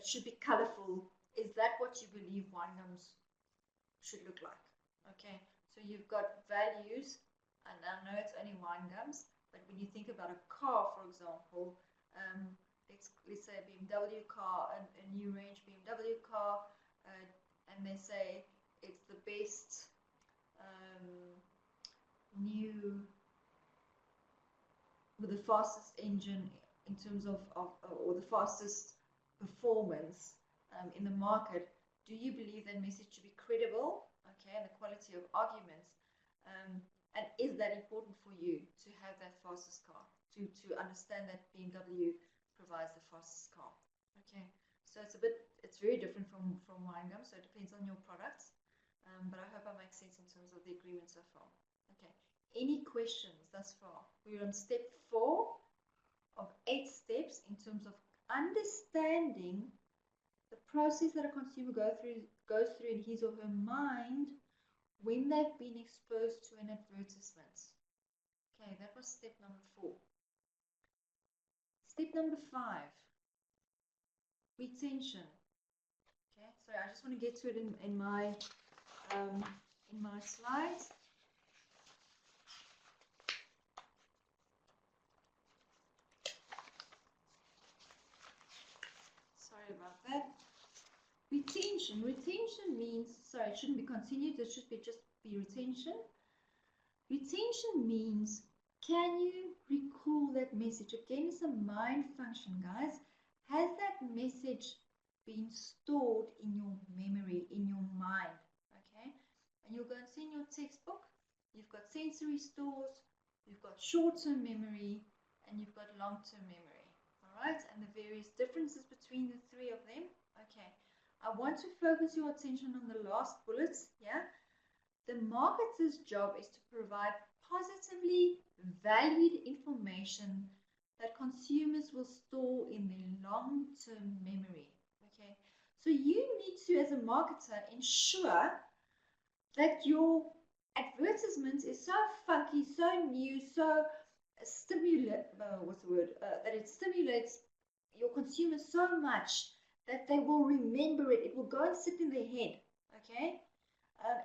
should be colorful? Is that what you believe wine gums should look like? Okay, so you've got values, and I know it's only wine gums, but when you think about a car, for example, let's say a BMW car, a new range BMW car, and they say it's the best new, with the fastest engine in terms of or the fastest performance in the market. Do you believe that message to be credible? Okay, and the quality of arguments, and is that important for you to have that fastest car, to understand that BMW provides the fastest car? Okay, so it's very different from wine gum, so it depends on your products, but I hope I make sense in terms of the agreement so far. Okay, any questions thus far? We're on step 4 of 8 steps in terms of understanding the process that a consumer goes through in his or her mind when they've been exposed to an advertisement. Okay, that was step number 4. Step number 5, retention. Okay, so I just want to get to it in my slides. Sorry about that. Retention. Retention means, sorry, it shouldn't be continued, it should just be retention. Retention means, can you recall that message? Again, it's a mind function, guys. Has that message been stored in your memory, in your mind? Okay, and you'll go and see in your textbook, you've got sensory stores, you've got short-term memory, and you've got long-term memory. All right, and the various differences between the 3 of them. Okay, I want to focus your attention on the last bullets. Yeah, the marketer's job is to provide positively valued information that consumers will store in their long-term memory. Okay, so you need to, as a marketer, ensure that your advertisement is so funky, so new, so that it stimulates your consumers so much that they will remember it. It will go and sit in their head. Okay,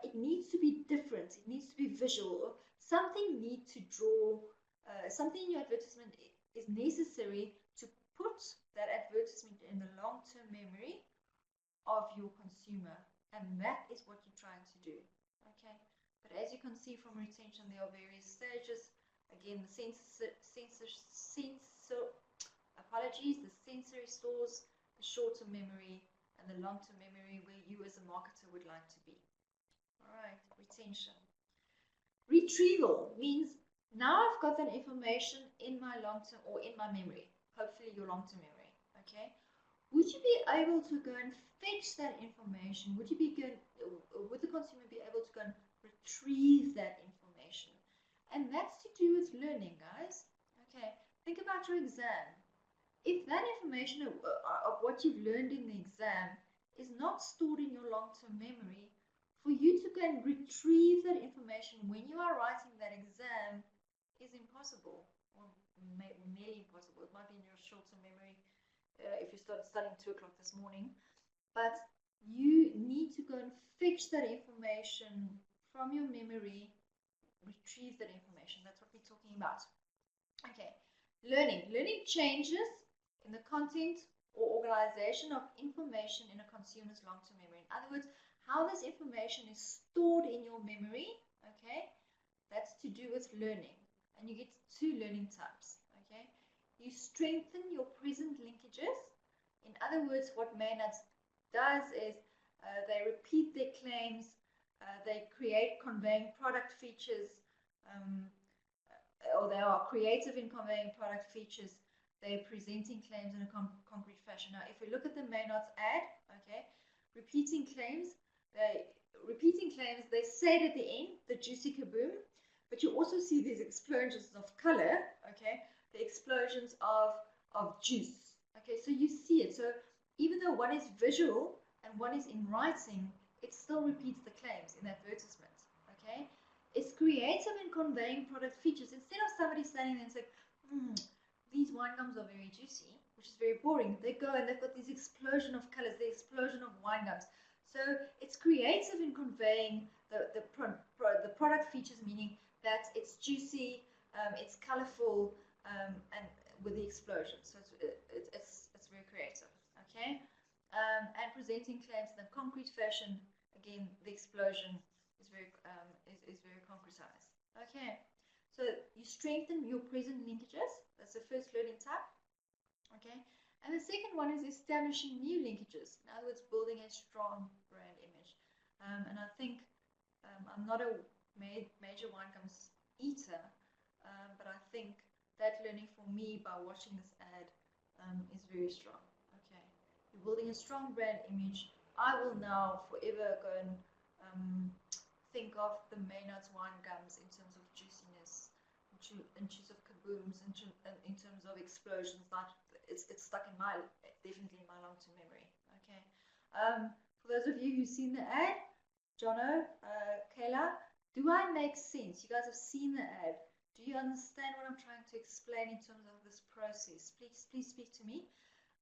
it needs to be different. It needs to be visual. Something needs to draw. Something in your advertisement is necessary to put that advertisement in the long-term memory of your consumer, and that is what you're trying to do. Okay, but as you can see from retention, there are various stages. Again, the sensory stores, the short-term memory, and the long-term memory, where you as a marketer would like to be. All right, retention. Retrieval means now I've got that information in my long-term or in my memory, hopefully your long-term memory. Okay, would you be able to go and fetch that information? Would would the consumer be able to go and retrieve that information? And that's to do with learning, guys. Okay, think about your exam. If that information of what you've learned in the exam is not stored in your long-term memory, for you to go and retrieve that information when you are writing that exam is impossible, or nearly impossible. It might be in your short-term memory if you started studying 2 o'clock this morning, but you need to go and fetch that information from your memory, retrieve that information. That's what we're talking about. Okay, learning changes in the content or organization of information in a consumer's long-term memory. In other words, how this information is stored in your memory. Okay, that's to do with learning, and you get 2 learning types. Okay, you strengthen your present linkages. In other words, what Maynard does is they repeat their claims, they create conveying product features, or they are creative in conveying product features. They're presenting claims in a concrete fashion. Now, if we look at the Maynard's ad, okay, repeating claims, they say it at the end, the juicy kaboom, but you also see these explosions of color, okay, the explosions of juice. Okay, so you see it. So even though one is visual and one is in writing, it still repeats the claims in the advertisement. Okay, it's creative in conveying product features. Instead of somebody standing there and saying, these wine gums are very juicy, which is very boring, they go and they've got this explosion of colors, the explosion of wine gums. So it's creative in conveying the product features, meaning that it's juicy, it's colorful, and with the explosion. So it's very creative. Okay, and presenting claims in a concrete fashion. Again, the explosion is very concretized. Okay, so you strengthen your present linkages. That's the first learning type. Okay, and the second one is establishing new linkages. In other words, building a strong brand image. And I think I'm not a major wine gums eater, but I think that learning for me by watching this ad is very strong. Okay, you're building a strong brand image. I will now forever go and think of the Maynard's wine gums in terms of juiciness, in terms of kabooms, in terms of explosions. Like it's stuck in definitely in my long-term memory. Okay. For those of you who've seen the ad, Jono, Kayla, do I make sense? You guys have seen the ad. Do you understand what I'm trying to explain in terms of this process? Please speak to me.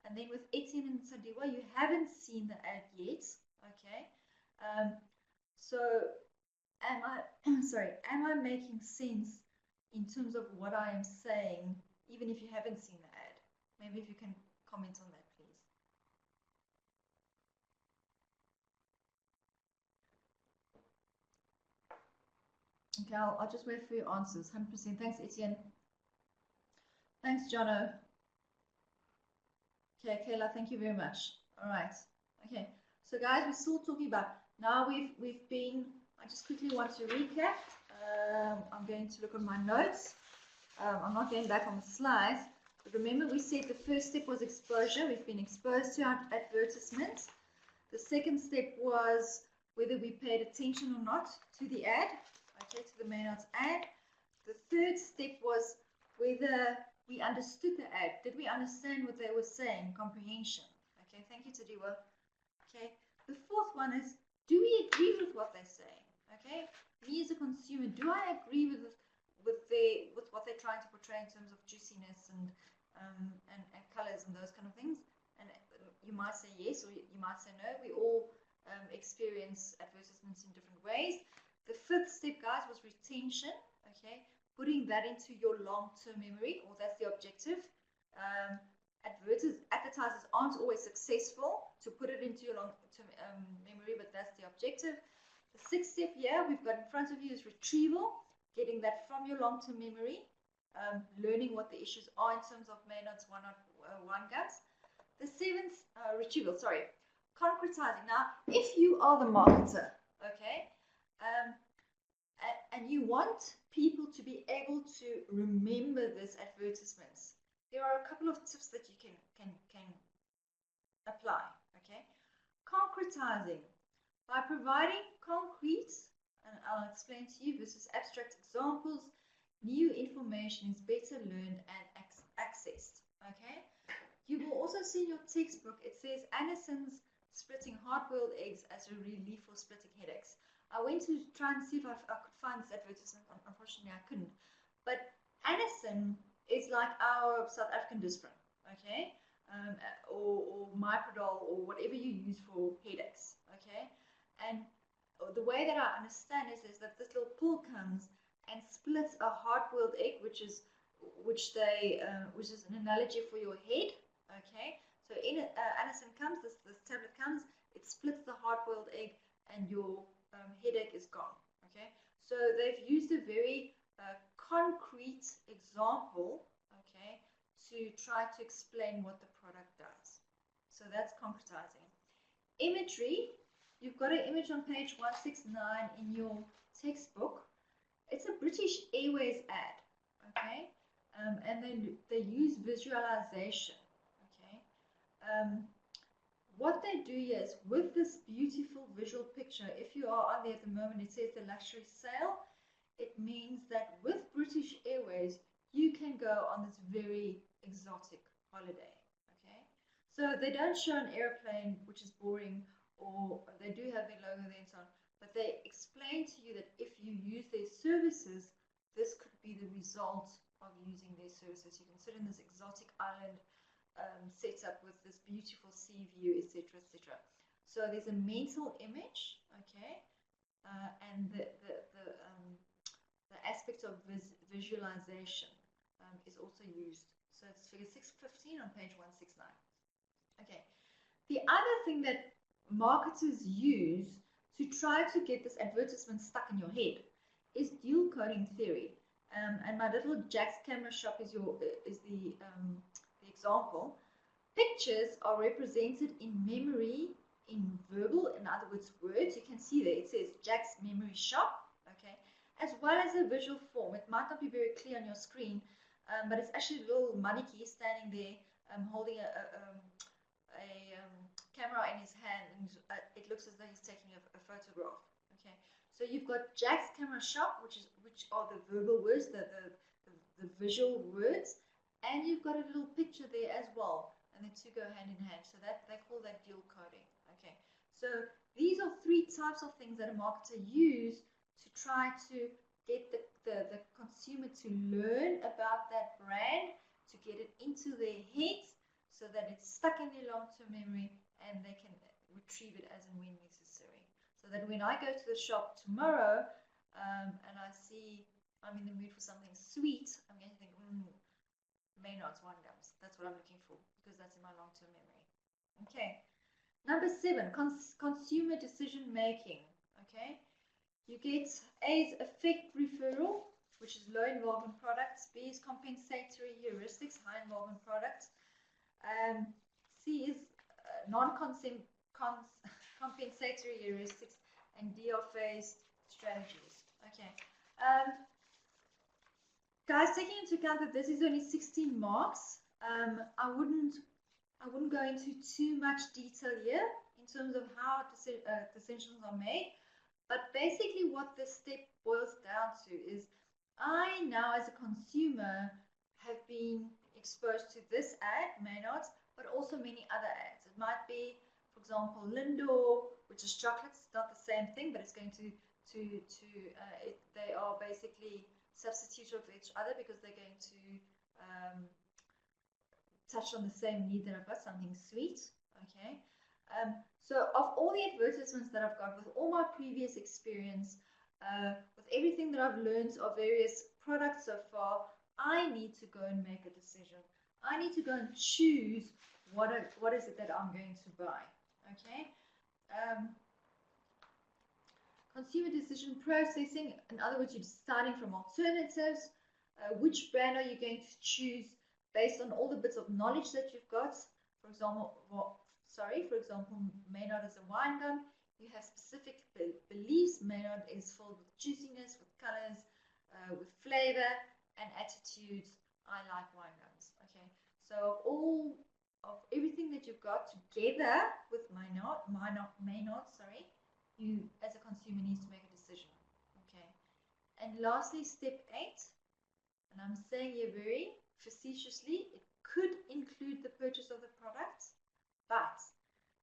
And then with Etienne and Sadiwa, you haven't seen the ad yet. Okay. So am I making sense in terms of what I am saying, even if you haven't seen the ad? Maybe if you can comment on that, please. Okay, I'll just wait for your answers. 100%. Thanks, Etienne. Thanks, Jono. Okay, Kayla, thank you very much. All right. Okay. So, guys, we're still talking about, now we've been, I just quickly want to recap. I'm going to look at my notes. I'm not going back on the slides. But remember, we said the first step was exposure. We've been exposed to our advertisements. The second step was whether we paid attention or not to the ad, okay, to the Maynard's ad. The third step was whether we understood the ad. Did we understand what they were saying? Comprehension. Okay, thank you, Tadiwa. Okay, the fourth one is, do we agree with what they're saying? Okay, me as a consumer, do I agree with what they're trying to portray in terms of juiciness and colors and those kind of things? And you might say yes, or you might say no. We all experience advertisements in different ways. The fifth step, guys, was retention. Okay, putting that into your long-term memory, or that's the objective. Advertisers aren't always successful to put it into your long-term memory, but that's the objective. The sixth step here we've got in front of you is retrieval, getting that from your long-term memory, learning what the issues are in terms of Maynard's wine gums. The seventh, retrieval, sorry, concretizing. Now, if you are the marketer, okay, and you want people to be able to remember this advertisements, there are a couple of tips that you can apply. Okay, concretizing by providing concrete, and I'll explain to you versus abstract examples. New information is better learned and accessed. Okay, you will also see in your textbook it says Anderson's splitting hard-boiled eggs as a relief for splitting headaches. I went to try and see if I could find this advertisement. Unfortunately, I couldn't. But Anderson is like our South African Disprin, okay, or Myprodol or whatever you use for headaches, okay. And the way that I understand is that this little pill comes and splits a hard-boiled egg, which is an analogy for your head, okay. So in Anderson comes, this tablet comes, it splits the hard-boiled egg, and your headache is gone, okay. So they've used a very concrete example, okay, to try to explain what the product does. So that's concretizing. Imagery, you've got an image on page 169 in your textbook. It's a British Airways ad, okay, and they use visualization, okay. What they do here is with this beautiful visual picture, if you are on there at the moment, it says the luxury sale. It means that with British Airways, you can go on this very exotic holiday, okay? So they don't show an airplane, which is boring, or they do have their logo there and so on, but they explain to you that if you use their services, this could be the result of using their services. You can sit in this exotic island set up with this beautiful sea view, etc., etc. So there's a mental image, okay, and the aspect of visualization is also used. So it's figure 615 on page 169. Okay. The other thing that marketers use to try to get this advertisement stuck in your head is dual coding theory. And my little Jack's camera shop is the example. Pictures are represented in memory, in verbal, in other words, words. You can see there it says Jack's memory shop, okay, as well as a visual form. It might not be very clear on your screen, but it's actually a little mannequin standing there holding a camera in his hand, and it looks as though he's taking a photograph. Okay, so you've got Jack's camera shop, which are the verbal words, the visual words, and you've got a little picture there as well, and the two go hand in hand. So that they call that dual coding. Okay, so these are three types of things that a marketer use to try to get the consumer to learn about that brand, to get it into their heads, so that it's stuck in their long-term memory and they can retrieve it as and when necessary. So that when I go to the shop tomorrow and I see I'm in the mood for something sweet, I'm going to think, Maynard's wine gums. That's what I'm looking for because that's in my long-term memory. Okay. Number 7, consumer decision making. Okay. You get A is affect referral, which is low involvement products. B is compensatory heuristics, high involvement products. C is non-compensatory heuristics, and D are phased strategies. Okay. Guys, taking into account that this is only 16 marks, I wouldn't go into too much detail here in terms of how decisions are made. But basically what this step boils down to is I now as a consumer have been exposed to this ad, Maynard's, but also many other ads. It might be, for example, Lindor, which is chocolate. It's not the same thing, but it's going they are basically substitutes of each other because they're going to touch on the same need that I've got, something sweet. Okay. So of all the advertisements that I've got, with all my previous experience, with everything that I've learned of various products so far, I need to go and make a decision. I need to go and choose what is it that I'm going to buy. Okay. Consumer decision processing, in other words, you're deciding from alternatives. Which brand are you going to choose based on all the bits of knowledge that you've got? For example, Maynard is a wine gum. You have specific beliefs. Maynard is filled with juiciness, with colors, with flavor and attitudes. I like wine gums. Okay, so all everything that you've got together with Maynard, sorry, you as a consumer needs to make a decision. Okay. And lastly, step 8, and I'm saying here very facetiously, it could include the purchase of the product, but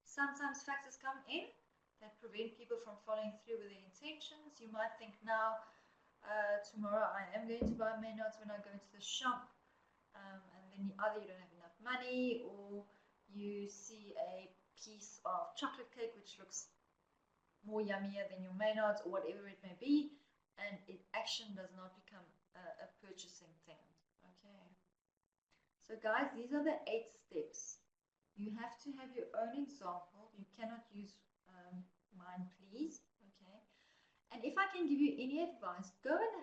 sometimes factors come in that prevent people from following through with their intentions. You might think now, tomorrow I am going to buy Maynard's when I go into the shop, and then either you don't have enough money, or you see a piece of chocolate cake which looks more yummier than your Maynard's, or whatever it may be, and action does not become a purchasing thing. Okay. So guys, these are the 8 steps. You have to have your own example. You cannot use mine, please. Okay. And if I can give you any advice, go and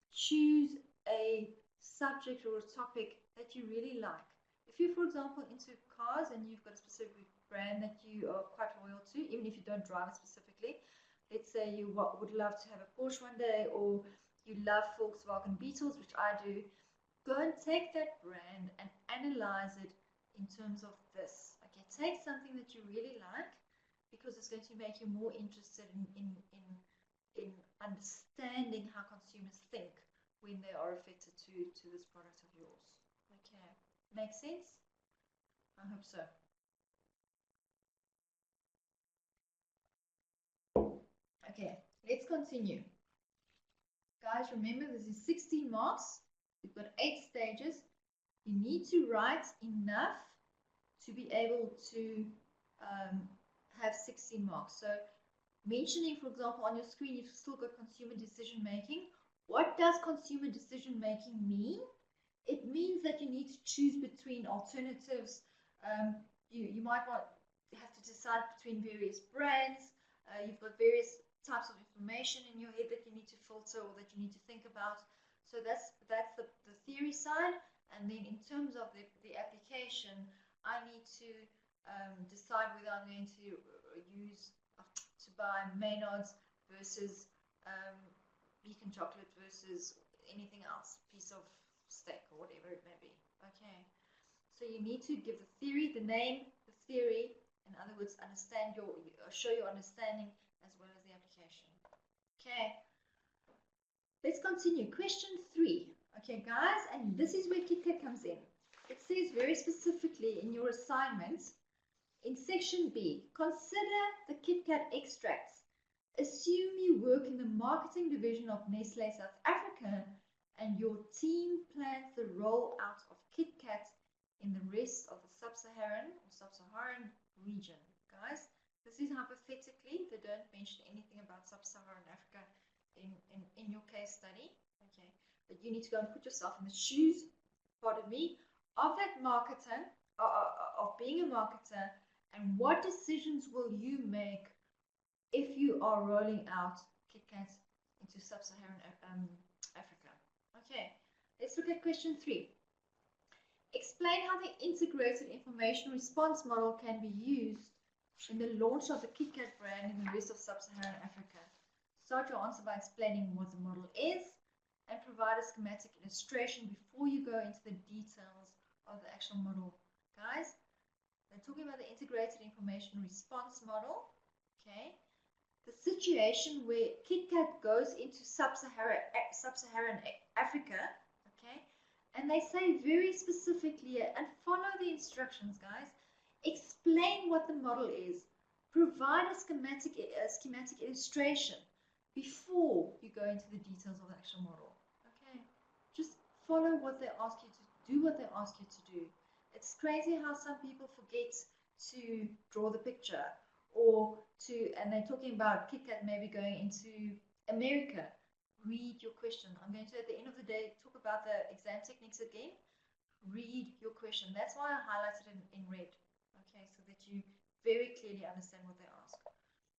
choose a subject or a topic that you really like. If you're, for example, into cars and you've got a specific brand that you are quite loyal to, even if you don't drive it specifically, let's say you would love to have a Porsche one day, or you love Volkswagen Beetles, which I do, go and take that brand and analyze it in terms of this. Okay, take something that you really like, because it's going to make you more interested in understanding how consumers think when they are affected to this product of yours. Okay, make sense? I hope so. Okay, let's continue. Guys, remember this is 16 marks. You've got 8 stages. You need to write enough to be able to have 16 marks. So mentioning, for example, on your screen, you've still got consumer decision making. What does consumer decision making mean? It means that you need to choose between alternatives. You might have to decide between various brands. You've got various types of information in your head that you need to filter or that you need to think about. So that's the theory side. And then in terms of the application, I need to decide whether I'm going to buy Maynard's versus Beacon chocolate versus anything else, piece of steak or whatever it may be. Okay, so you need to give the theory, the name, the theory, in other words, show your understanding as well as the application. Okay, let's continue. Question 3. Okay, guys, and this is where KitKat comes in. It says very specifically in your assignment, in section B, consider the KitKat extracts. Assume you work in the marketing division of Nestle South Africa and your team plans the rollout of KitKat in the rest of the sub-Saharan region. Guys, this is hypothetically. They don't mention anything about sub-Saharan Africa in your case study. Okay, but you need to go and put yourself in the shoes, pardon me, of that marketer, of being a marketer, and what decisions will you make if you are rolling out KitKat into sub-Saharan Africa. Okay, let's look at question 3. Explain how the integrated information response model can be used in the launch of the KitKat brand in the rest of sub-Saharan Africa. Start your answer by explaining what the model is and provide a schematic illustration before you go into the details of the actual model. Guys, they're talking about the integrated information response model. Okay, the situation where KitKat goes into sub-Saharan Africa, okay, and they say very specifically, and follow the instructions, guys, explain what the model is, provide a schematic illustration before you go into the details of the actual model. Okay, just follow what they ask you to do, what they ask you to do. It's crazy how some people forget to draw the picture, and they're talking about KitKat maybe going into America. Read your question. I'm going to, at the end of the day, talk about the exam techniques again. Read your question. That's why I highlighted it in red. Okay, so that you very clearly understand what they ask.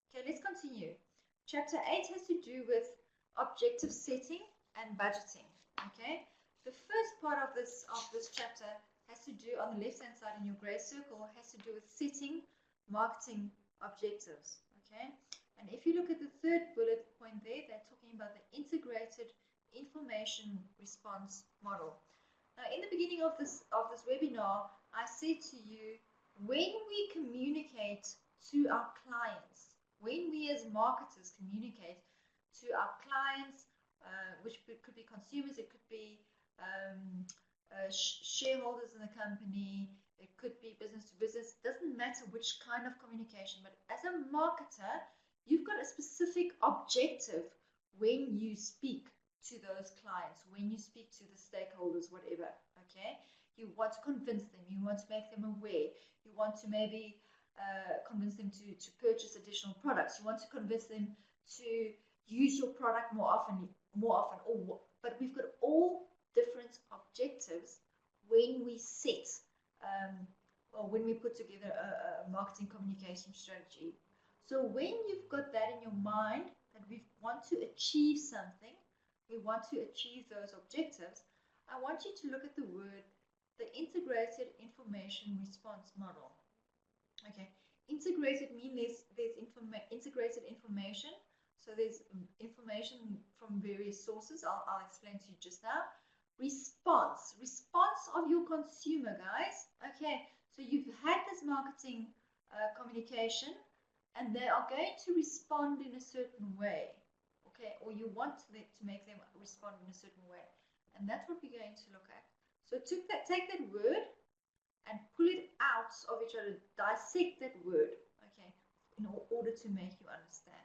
Okay, let's continue. Chapter 8 has to do with objective setting and budgeting. Okay, the first part of this chapter has to do, on the left hand side in your grey circle, has to do with setting marketing objectives. Okay, and if you look at the third bullet point there, they're talking about the integrated information response model. Now, in the beginning of this webinar, I said to you, when we communicate to our clients, when we as marketers communicate to our clients, which could be consumers, it could be shareholders in the company, it could be business to business, it doesn't matter which kind of communication, but as a marketer, you've got a specific objective when you speak to those clients, when you speak to the stakeholders, whatever, okay? You want to convince them, you want to make them aware, you want to maybe convince them to purchase additional products, you want to convince them to use your product more often, but we've got all different objectives when we set or when we put together a marketing communication strategy. So when you've got that in your mind, that we want to achieve something, we want to achieve those objectives, I want you to look at the word, the integrated information response model. Okay, integrated means there's integrated information. So there's information from various sources. I'll explain to you just now. Response of your consumer, guys. Okay, so you've had this marketing communication, and they are going to respond in a certain way. Okay, or you want to make them respond in a certain way, and that's what we're going to look at. So take that word and pull it out of each other, dissect that word, okay, in order to make you understand.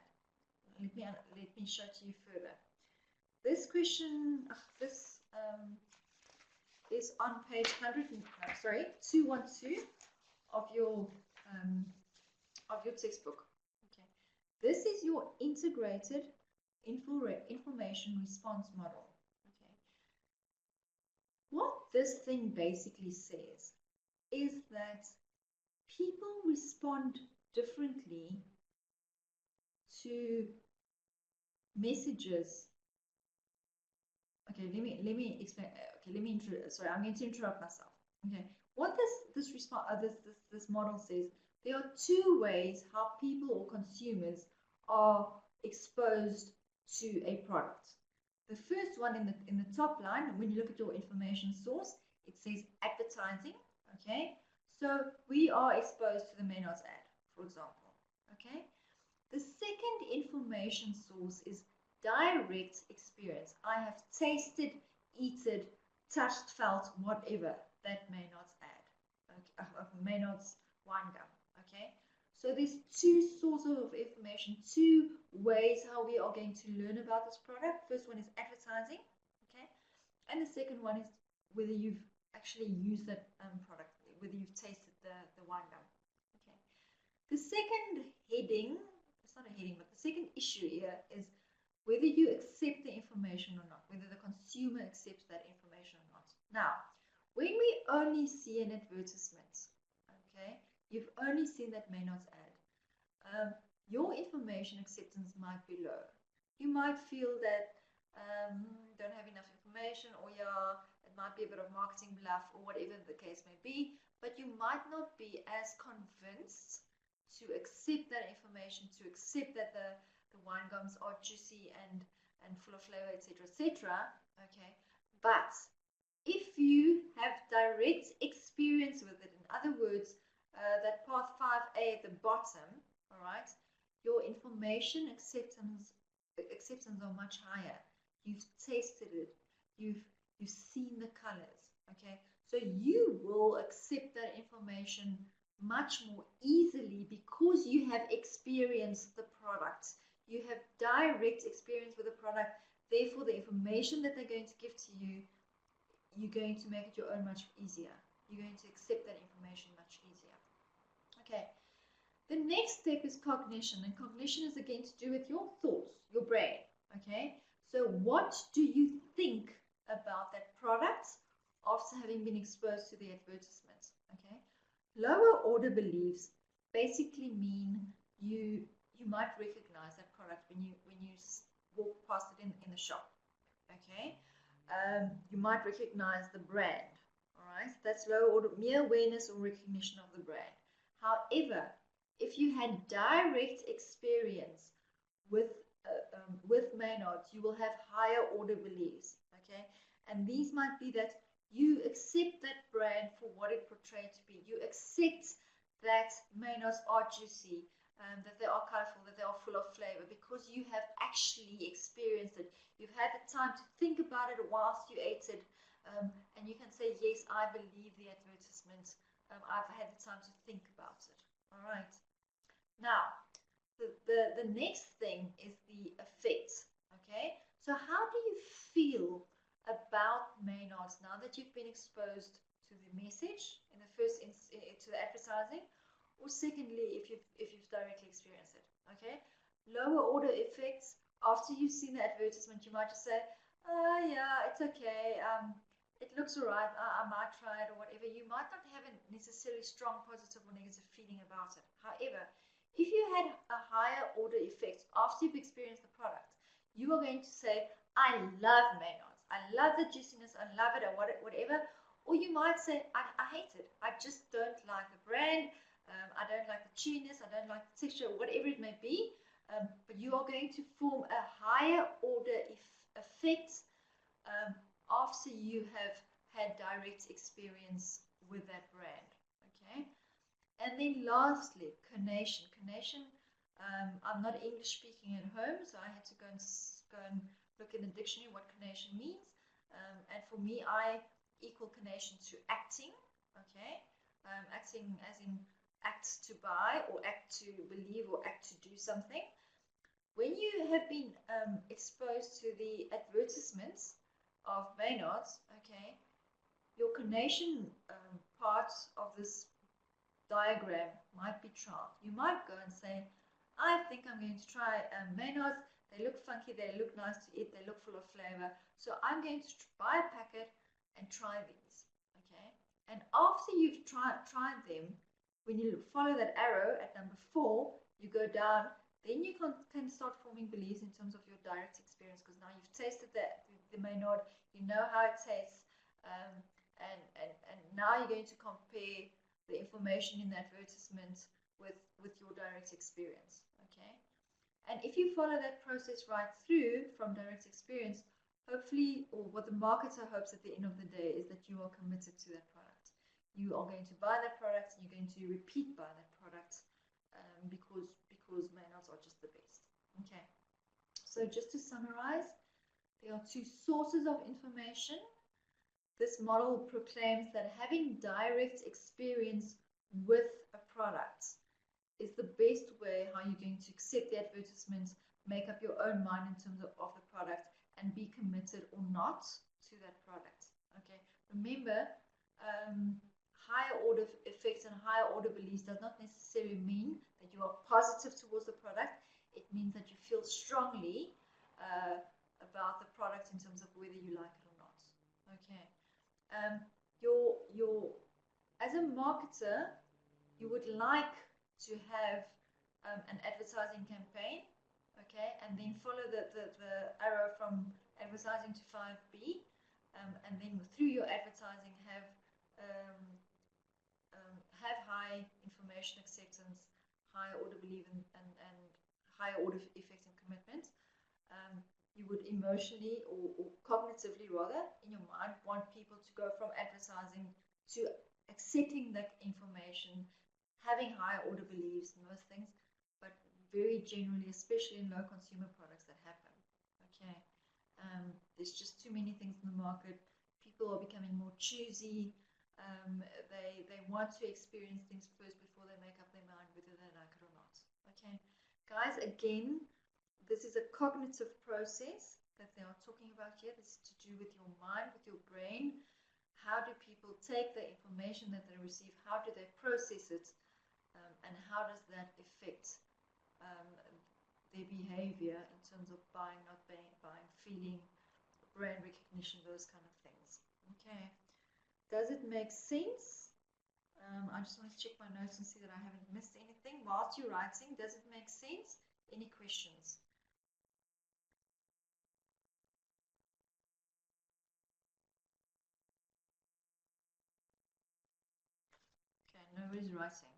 Let me show to you further. This question, is on page 212 of your textbook. Okay, this is your integrated information response model. Okay, what this thing basically says is that people respond differently to messages. Okay, let me explain. Okay, sorry, I'm going to interrupt myself. Okay, what this model says, there are two ways how people or consumers are exposed to a product. The first one in the top line, when you look at your information source, it says advertising. Okay, so we are exposed to the Maynard's ad, for example. Okay, the second information source is direct experience. I have tasted, eaten, touched, felt, whatever that Maynard's ad, Maynard's wine gum. Okay, so there's two sources of information, two ways how we are going to learn about this product. First one is advertising, okay, and the second one is whether you've actually used that product, whether you've tasted the wine gum. Okay, the second heading, it's not a heading, but the second issue here is whether you accept the information or not, whether the consumer accepts that information or not. Now, when we only see an advertisement, okay, you've only seen that Maynard's ad, your information acceptance might be low. You might feel that don't have enough information, or yeah, it might be a bit of marketing bluff, or whatever the case may be, but you might not be as convinced to accept that information, to accept that the wine gums are juicy and full of flavor, etc., etc. Okay, but if you have direct experience with it, in other words, that path 5A at the bottom, all right, your information acceptance are much higher. You've tasted it, you've seen the colors. Okay, so you will accept that information much more easily because you have experienced the product. You have direct experience with the product. Therefore, the information that they're going to give to you, you're going to make it your own much easier. You're going to accept that information much easier. Okay. The next step is cognition, and cognition is again to do with your thoughts, your brain. Okay. So what do you think about that product after having been exposed to the advertisement? Okay. Lower order beliefs basically mean you might recognize that product when you walk past it in the shop. Okay, you might recognize the brand. All right, that's lower order, mere awareness or recognition of the brand. However, if you had direct experience with Maynard's, you will have higher order beliefs. Okay, and these might be that You accept that brand for what it portrayed to be. You accept that Maynards are juicy, that they are colorful, that they are full of flavor, because you have actually experienced it. You've had the time to think about it whilst you ate it, and you can say, yes, I believe the advertisement. I've had the time to think about it. All right. Now, the next thing is the effect. Okay. So how do you feel about Maynards now that you've been exposed to the message in the first to the advertising, or secondly, if you've directly experienced it? Okay. Lower order effects. After you've seen the advertisement, you might just say, yeah, it's okay. It looks alright. I might try it or whatever. You might not have a necessarily strong positive or negative feeling about it. However, if you had a higher order effect after you've experienced the product, you are going to say, I love Maynards. I love the juiciness. I love it or whatever. Or you might say, I hate it. I just don't like the brand. I don't like the chewiness. I don't like the texture, whatever it may be. But you are going to form a higher order effect after you have had direct experience with that brand. Okay. And then lastly, conation. Conation, I'm not English speaking at home, so I had to go and look in the dictionary what conation means. And for me, I equal conation to acting. Okay. Acting as in act to buy or act to believe or act to do something. When you have been exposed to the advertisements of Maynards, okay, your conation part of this diagram might be tried. You might go and say, I think I'm going to try Maynards. They look funky, they look nice to eat, they look full of flavor. So I'm going to buy a packet and try these. Okay. And after you've tried them, when you follow that arrow at number 4, you go down, then you can start forming beliefs in terms of your direct experience, because now you've tasted the Maynard, you know how it tastes, and now you're going to compare the information in the advertisement with your direct experience. Okay. And if you follow that process right through from direct experience, hopefully, or what the marketer hopes at the end of the day, is that you are committed to that product. You are going to buy that product, and you're going to repeat buy that product, because Maynards are just the best. Okay. So just to summarize, there are 2 sources of information. This model proclaims that having direct experience with a product is the best way how you're going to accept the advertisement, make up your own mind in terms of the product, and be committed or not to that product. Okay. Remember, higher order effects and higher order beliefs does not necessarily mean that you are positive towards the product. It means that you feel strongly about the product in terms of whether you like it or not. Okay. As a marketer, you would like to have an advertising campaign, okay, and then follow the arrow from advertising to 5B, and then through your advertising have high information acceptance, higher order belief, and higher order effect and commitment. You would emotionally or cognitively rather in your mind want people to go from advertising to accepting that information, having higher order beliefs and those things, but very generally, especially in low consumer products, that happen. Okay. There's just too many things in the market. People are becoming more choosy. They want to experience things first before they make up their mind whether they like it or not. Okay. Guys, again, this is a cognitive process that they are talking about here. This is to do with your mind, with your brain. How do people take the information that they receive? How do they process it? And how does that affect their behavior in terms of buying, not buying, feeling, brand recognition, those kind of things. Okay. Does it make sense? I just want to check my notes and see that I haven't missed anything. Whilst you're writing, does it make sense? Any questions? Okay, nobody's writing.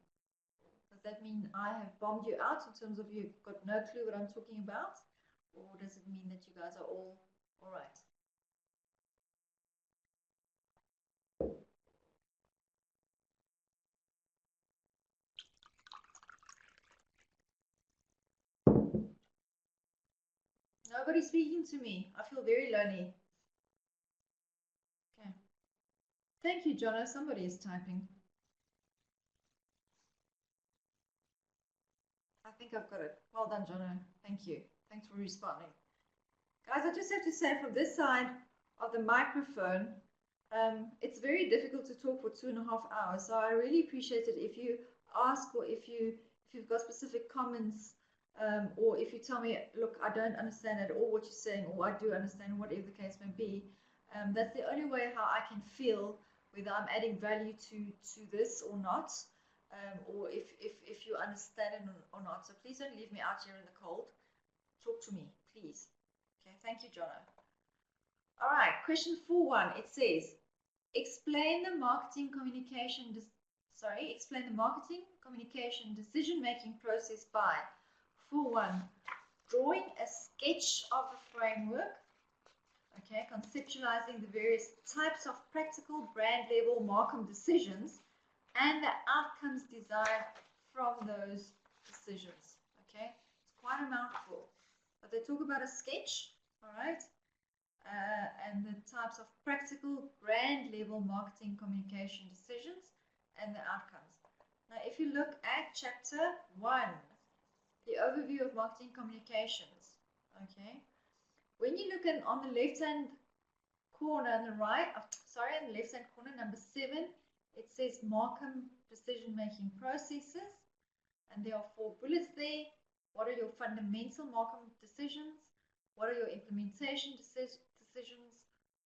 Does that mean I have bombed you out in terms of you've got no clue what I'm talking about? Or does it mean that you guys are all right? Nobody's speaking to me. I feel very lonely. Okay. Thank you, Jono. Somebody is typing. I think I've got it. Well done, Jono. Thank you. Thanks for responding. Guys, I just have to say from this side of the microphone, it's very difficult to talk for 2.5 hours. So I really appreciate it if you ask or if you've got specific comments, or if you tell me, look, I don't understand at all what you're saying, or I do understand, whatever the case may be. That's the only way how I can feel whether I'm adding value to this or not, or if you understand it or not. So please don't leave me out here in the cold. Talk to me, please. Okay, thank you, Jono. All right, question 4.1. It says, explain the marketing communication decision-making process by 4.1, drawing a sketch of the framework, okay, conceptualizing the various types of practical brand level Markham decisions and the outcomes desired from those decisions. Okay, it's quite a mouthful, but they talk about a sketch, all right, and the types of practical brand level marketing communication decisions and the outcomes. Now, if you look at chapter 1, the overview of marketing communications, okay, when you look at on the left-hand corner on the right, on the left-hand corner, number 7, it says Markham decision-making processes, and there are 4 bullets there. What are your fundamental Markham decisions? What are your implementation decisions?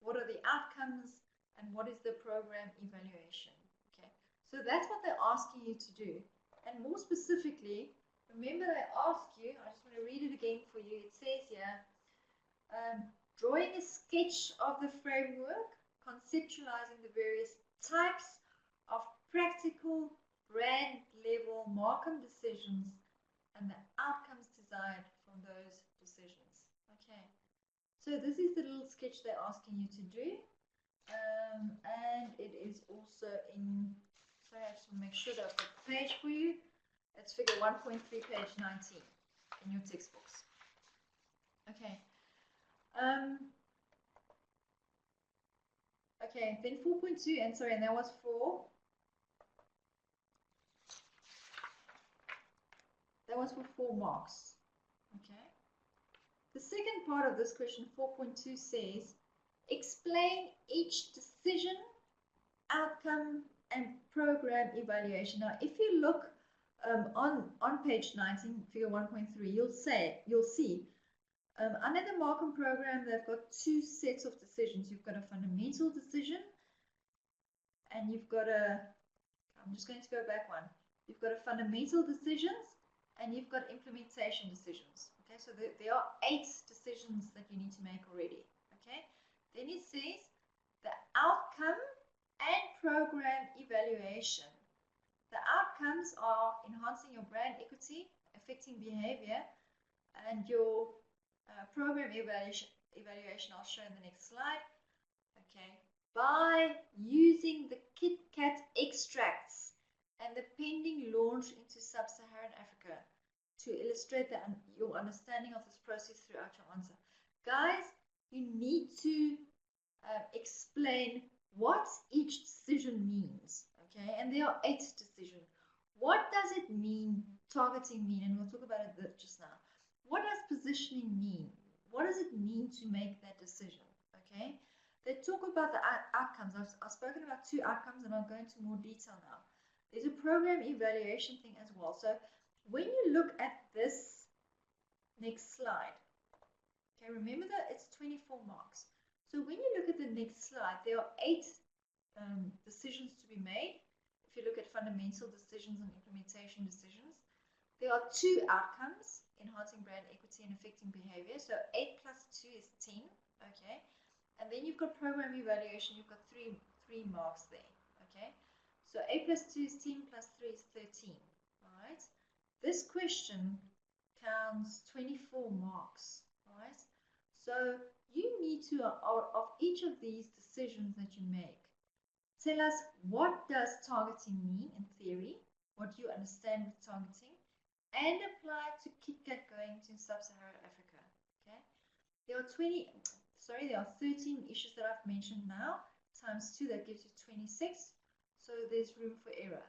What are the outcomes? And what is the program evaluation? Okay, so that's what they're asking you to do. And more specifically, remember they ask you, I just want to read it again for you. It says here, drawing a sketch of the framework, conceptualizing the various types of practical brand level Markham decisions and the outcomes desired from those decisions. Okay, so this is the little sketch they're asking you to do, and it is also in, sorry, I just want to make sure that I've got the page for you. It's figure 1.3, page 19 in your textbooks. Okay. Okay, then 4.2, and sorry, and that was 4. That was for 4 marks. Okay. The second part of this question, 4.2, says, explain each decision, outcome, and program evaluation. Now, if you look on page 19, figure 1.3, you'll see under the Markham program, they've got 2 sets of decisions. You've got a fundamental decision, and you've got I'm just going to go back one. You've got a fundamental decisions, and you've got implementation decisions. Okay, so there are 8 decisions that you need to make already. Okay, then it says the outcome and program evaluation. The outcomes are enhancing your brand equity, affecting behavior, and your program evaluation I'll show in the next slide. Okay, by using the KitKat extracts and the pending launch into sub-Saharan Africa to illustrate your understanding of this process throughout your answer. Guys, you need to explain what each decision means, okay? And there are 8 decisions. What does it mean, targeting mean? And we'll talk about it just now. What does positioning mean? What does it mean to make that decision, okay? They talk about the outcomes. I've spoken about 2 outcomes, and I'll go into more detail now. There's a program evaluation thing as well. So when you look at this next slide, okay, remember that it's 24 marks. So when you look at the next slide, there are 8 decisions to be made. If you look at fundamental decisions and implementation decisions, there are 2 outcomes, enhancing brand equity and affecting behavior. So 8 plus 2 is 10, okay? And then you've got program evaluation, you've got 3 marks there, okay? So 8 plus 2 is 10, plus 3 is 13, all right? This question counts 24 marks, all right? So you need to, of each of these decisions that you make, tell us what does targeting mean in theory, what you understand with targeting, and apply to KitKat going to sub-Saharan Africa, okay? there are 13 issues that I've mentioned now, times 2, that gives you 26. So there's room for error,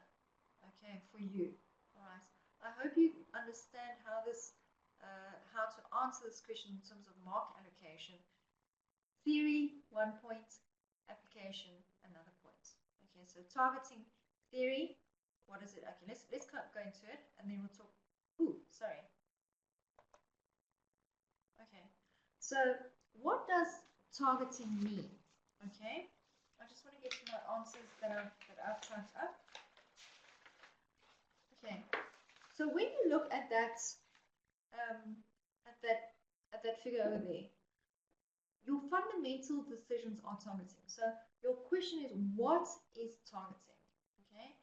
okay, for you. All right. I hope you understand how to answer this question in terms of mark allocation. Theory, 1 point. Application, another point. Okay, so targeting theory, what is it? Okay, let's go into it, and then we'll talk. Ooh, sorry. Okay, so what does targeting mean? Okay, I just want to get to my answers that I've typed up. Okay, so when you look at that figure over there, your fundamental decisions are targeting. So your question is, what is targeting? Okay,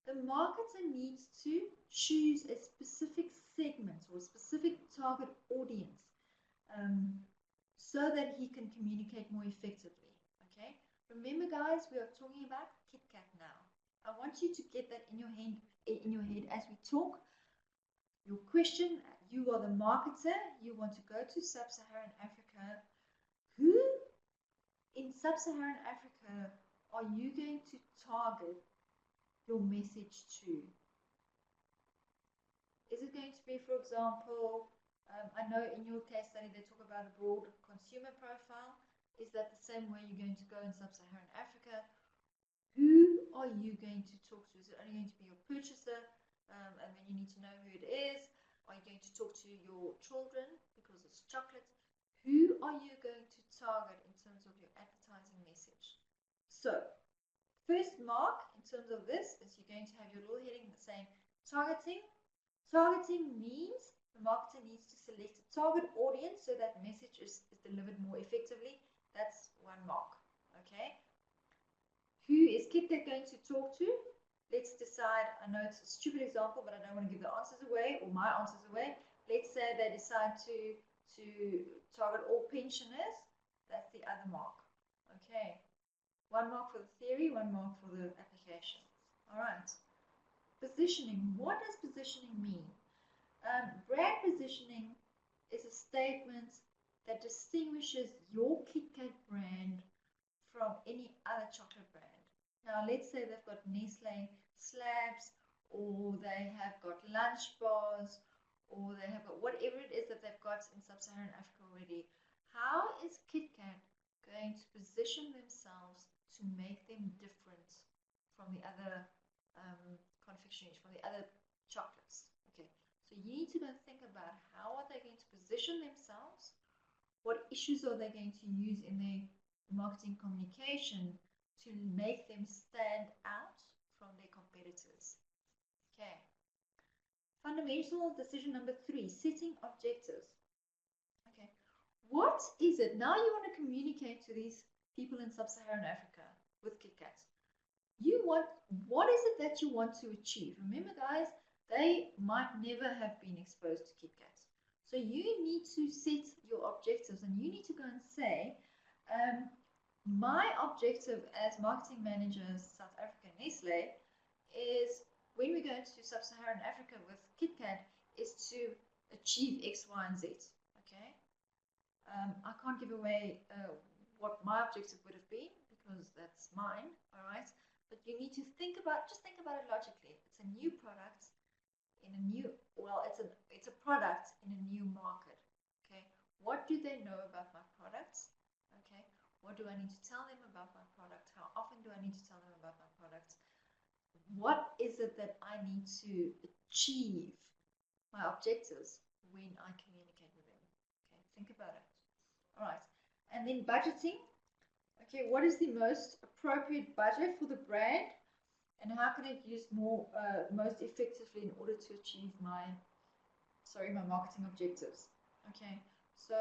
the marketer needs to choose a specific segment or a specific target audience so that he can communicate more effectively. Okay, remember, guys, we are talking about KitKat now. I want you to get that in your head as we talk. Your question: you are the marketer. You want to go to Sub-Saharan Africa. Who in Sub-Saharan Africa are you going to target your message to? Is it going to be, for example, I know in your case study they talk about a broad consumer profile. Is that the same way you're going to go in Sub-Saharan Africa? Who are you going to talk to? Is it only going to be your purchaser, and then you need to know who it is? Are you going to talk to your children because it's chocolate? Who are you going to target in terms of your advertising message? So, first mark in terms of this is you're going to have your little heading saying targeting. Targeting means the marketer needs to select a target audience so that message is delivered more effectively. That's one mark. Okay. Who is KitKat going to talk to? Let's decide. I know it's a stupid example, but I don't want to give the answers away or my answers away. Let's say they decide to target all pensioners. That's the other mark. Okay. One mark for the theory, one mark for the application. All right. Positioning. What does positioning mean? Brand positioning is a statement that distinguishes your KitKat brand from any other chocolate brand. Now, let's say they've got Nestle slabs, or they have got lunch bars, or they have got whatever it is that they've got in Sub-Saharan Africa already. How is KitKat going to position themselves to make them different from the other confectioneries, from the other chocolates? Okay, so you need to go think about how are they going to position themselves, what issues are they going to use in their marketing communication to make them stand out from their competitors. Okay. Fundamental decision number 3, setting objectives. Okay. What is it? Now you want to communicate to these people in Sub-Saharan Africa with KitKat. What is it that you want to achieve? Remember, guys, they might never have been exposed to KitKat. So you need to set your objectives, and you need to go and say, my objective as marketing manager South Africa Nestle is, when we go to Sub-Saharan Africa with KitKat, is to achieve X, Y, and Z. Okay. I can't give away what my objective would have been because that's mine. All right. But you need to think about it logically. It's a new product in a new, well, it's a product in a new market. Okay. What do they know about my products? Okay. What do I need to tell them about my product? How often do I need to tell them about my product? What is it that I need to achieve my objectives when I communicate with them? Okay, think about it. All right, and then budgeting. Okay, what is the most appropriate budget for the brand, and how can it use most effectively in order to achieve my marketing objectives? Okay, so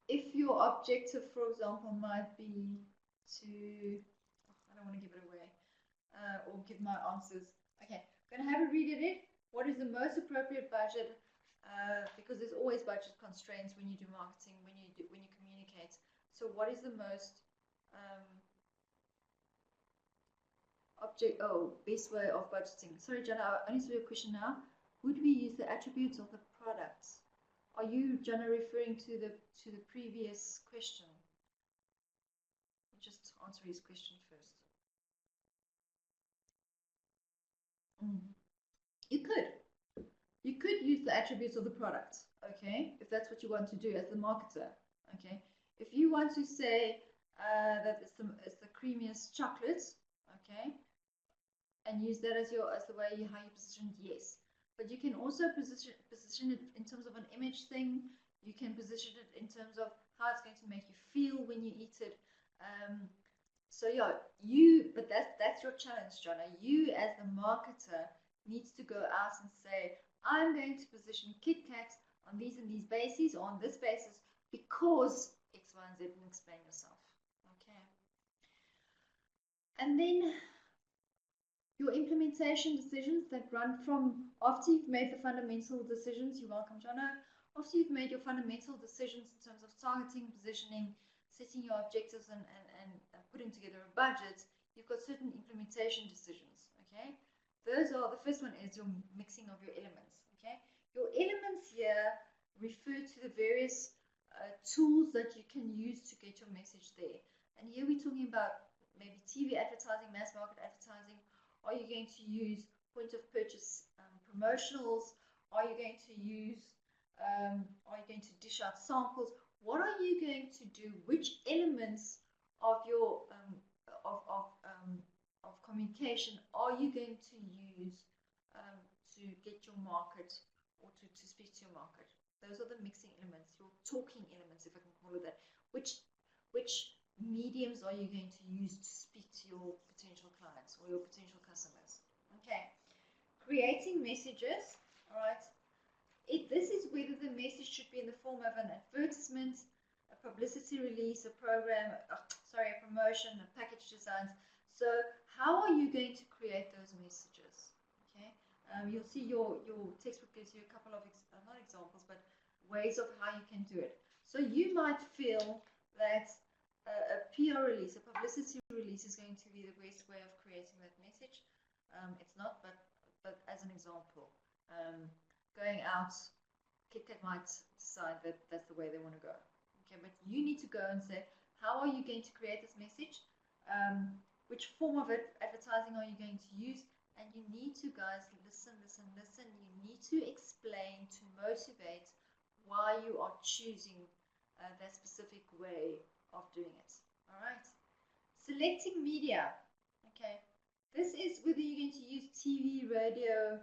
if your objective, for example, might be to, I don't want to give it away, or give my answers. Okay, I'm going to have a read at it. What is the most appropriate budget? Because there's always budget constraints when you do marketing, when you communicate. So what is the most best way of budgeting? Sorry, Jana, I only saw your question now. Would we use the attributes of the products Are you, Jana, referring to the previous question? Just answer his question first. You could use the attributes of the product, okay, if that's what you want to do as the marketer, okay. If you want to say that it's the creamiest chocolate, okay, and use that as the way how you position it, yes. But you can also position it in terms of an image thing. You can position it in terms of how it's going to make you feel when you eat it. So yeah, but that's your challenge, Jonna. You as the marketer needs to go out and say, I'm going to position Kit Kat on these and these bases, or on this basis, because X, Y, and Z, and explain yourself. Okay. And then your implementation decisions that run from after you've made the fundamental decisions. You're welcome, Jono. After you've made your fundamental decisions in terms of targeting, positioning, setting your objectives, and putting together a budget, you've got certain implementation decisions. Okay, those are, the first one is your mixing of your elements. Okay, your elements here refer to the various tools that you can use to get your message there. And here we're talking about maybe TV advertising, mass market advertising. Are you going to use point of purchase promotionals? Are you going to use, are you going to dish out samples? What are you going to do? Which elements of your of communication are you going to use to get your market, or to speak to your market? Those are the mixing elements, your talking elements, if I can call it that. Which mediums are you going to use to speak to your potential clients or your potential customers? Okay, creating messages. All right, this is whether the message should be in the form of an advertisement, a publicity release, a program, a promotion, a package design. So how are you going to create those messages? Okay, you'll see your textbook gives you a couple of not examples, but ways of how you can do it. So you might feel that a PR release, a publicity release, is going to be the best way of creating that message. It's not, but as an example, going out, Kit Kat might decide that that's the way they want to go. Okay, but you need to go and say, how are you going to create this message? Which form of advertising are you going to use? And you need to, guys, listen. You need to explain, to motivate why you are choosing that specific way of doing it. All right. Selecting media. Okay. This is whether you're going to use TV, radio,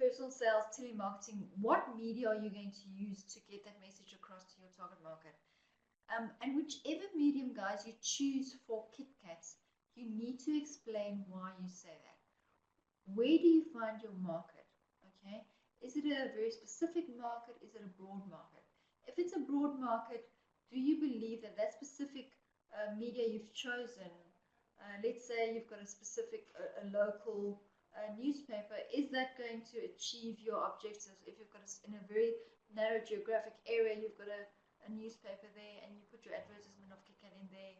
personal sales, telemarketing. What media are you going to use to get that message across to your target market? And whichever medium, guys, you choose for Kit Kats, you need to explain why you say that. Where do you find your market? Okay. Is it a very specific market? Is it a broad market? If it's a broad market, do you believe that that specific media you've chosen, let's say you've got a specific, a local newspaper, is that going to achieve your objectives? If you've got in a very narrow geographic area, you've got a newspaper there, and you put your advertisement of Kit Kat in there,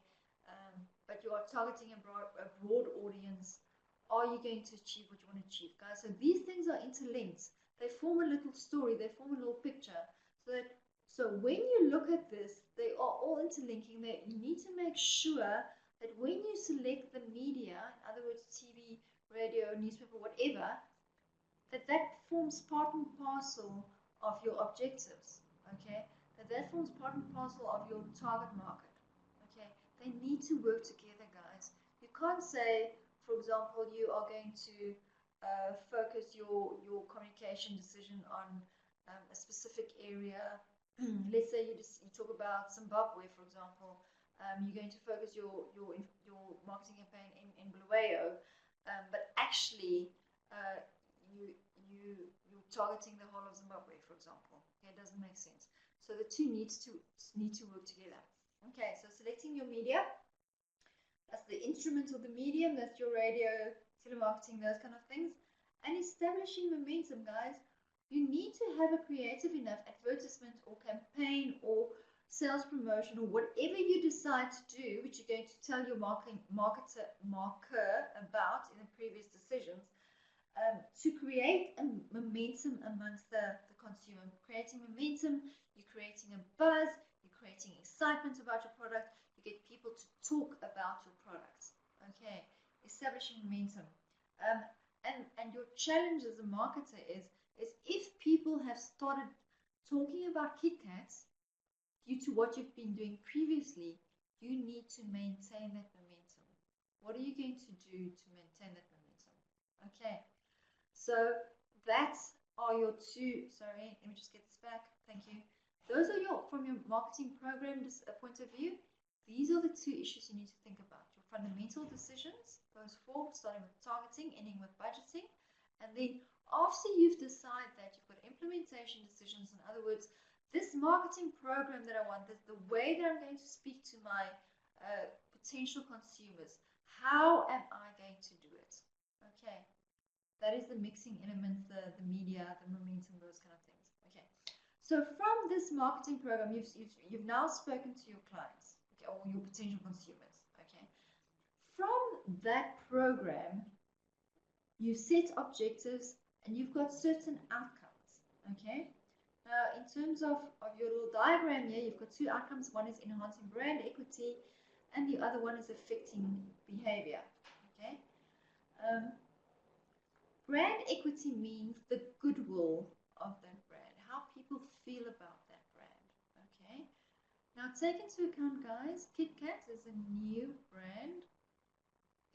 but you are targeting a broad audience, are you going to achieve what you want to achieve, guys? So these things are interlinked. They form a little story, they form a little picture, so when you look at this, they are all interlinking. You need to make sure that when you select the media, in other words, TV, radio, newspaper, whatever, that forms part and parcel of your objectives, okay? That forms part and parcel of your target market, okay? They need to work together, guys. You can't say, for example, you are going to focus your communication decision on a specific area. Let's say you talk about Zimbabwe, for example. You're going to focus your marketing campaign in Bulawayo, but actually you're targeting the whole of Zimbabwe, for example. Okay, it doesn't make sense. So the two need to work together. Okay, so selecting your media. That's the instrument or the medium. That's your radio, telemarketing, those kind of things. And establishing momentum, guys. You need to have a creative enough advertisement or campaign or sales promotion or whatever you decide to do, which you're going to tell your marker about in the previous decisions, to create a momentum amongst the consumer, creating momentum, you're creating a buzz, you're creating excitement about your product, you get people to talk about your product. Okay, establishing momentum. And your challenge as a marketer is if people have started talking about Kit Kats due to what you've been doing previously, you need to maintain that momentum. What are you going to do to maintain that momentum? Okay, so that are your two, sorry, let me just get this back, thank you. Those are your, from your marketing program point of view, these are the two issues you need to think about. Your fundamental decisions, those four, starting with targeting, ending with budgeting, and then after you've decided that, you've got implementation decisions. In other words, this marketing program that I want, the way that I'm going to speak to my potential consumers, how am I going to do it? Okay, that is the mixing element, the media, the momentum, those kind of things. Okay, so from this marketing program, you've now spoken to your clients, okay, or your potential consumers. Okay, from that program, you set objectives and you've got certain outcomes. Okay. Now, in terms of your little diagram here, you've got two outcomes. One is enhancing brand equity, and the other one is affecting behavior. Okay. Brand equity means the goodwill of that brand, how people feel about that brand. Okay. Now, take into account, guys, Kit Kat is a new brand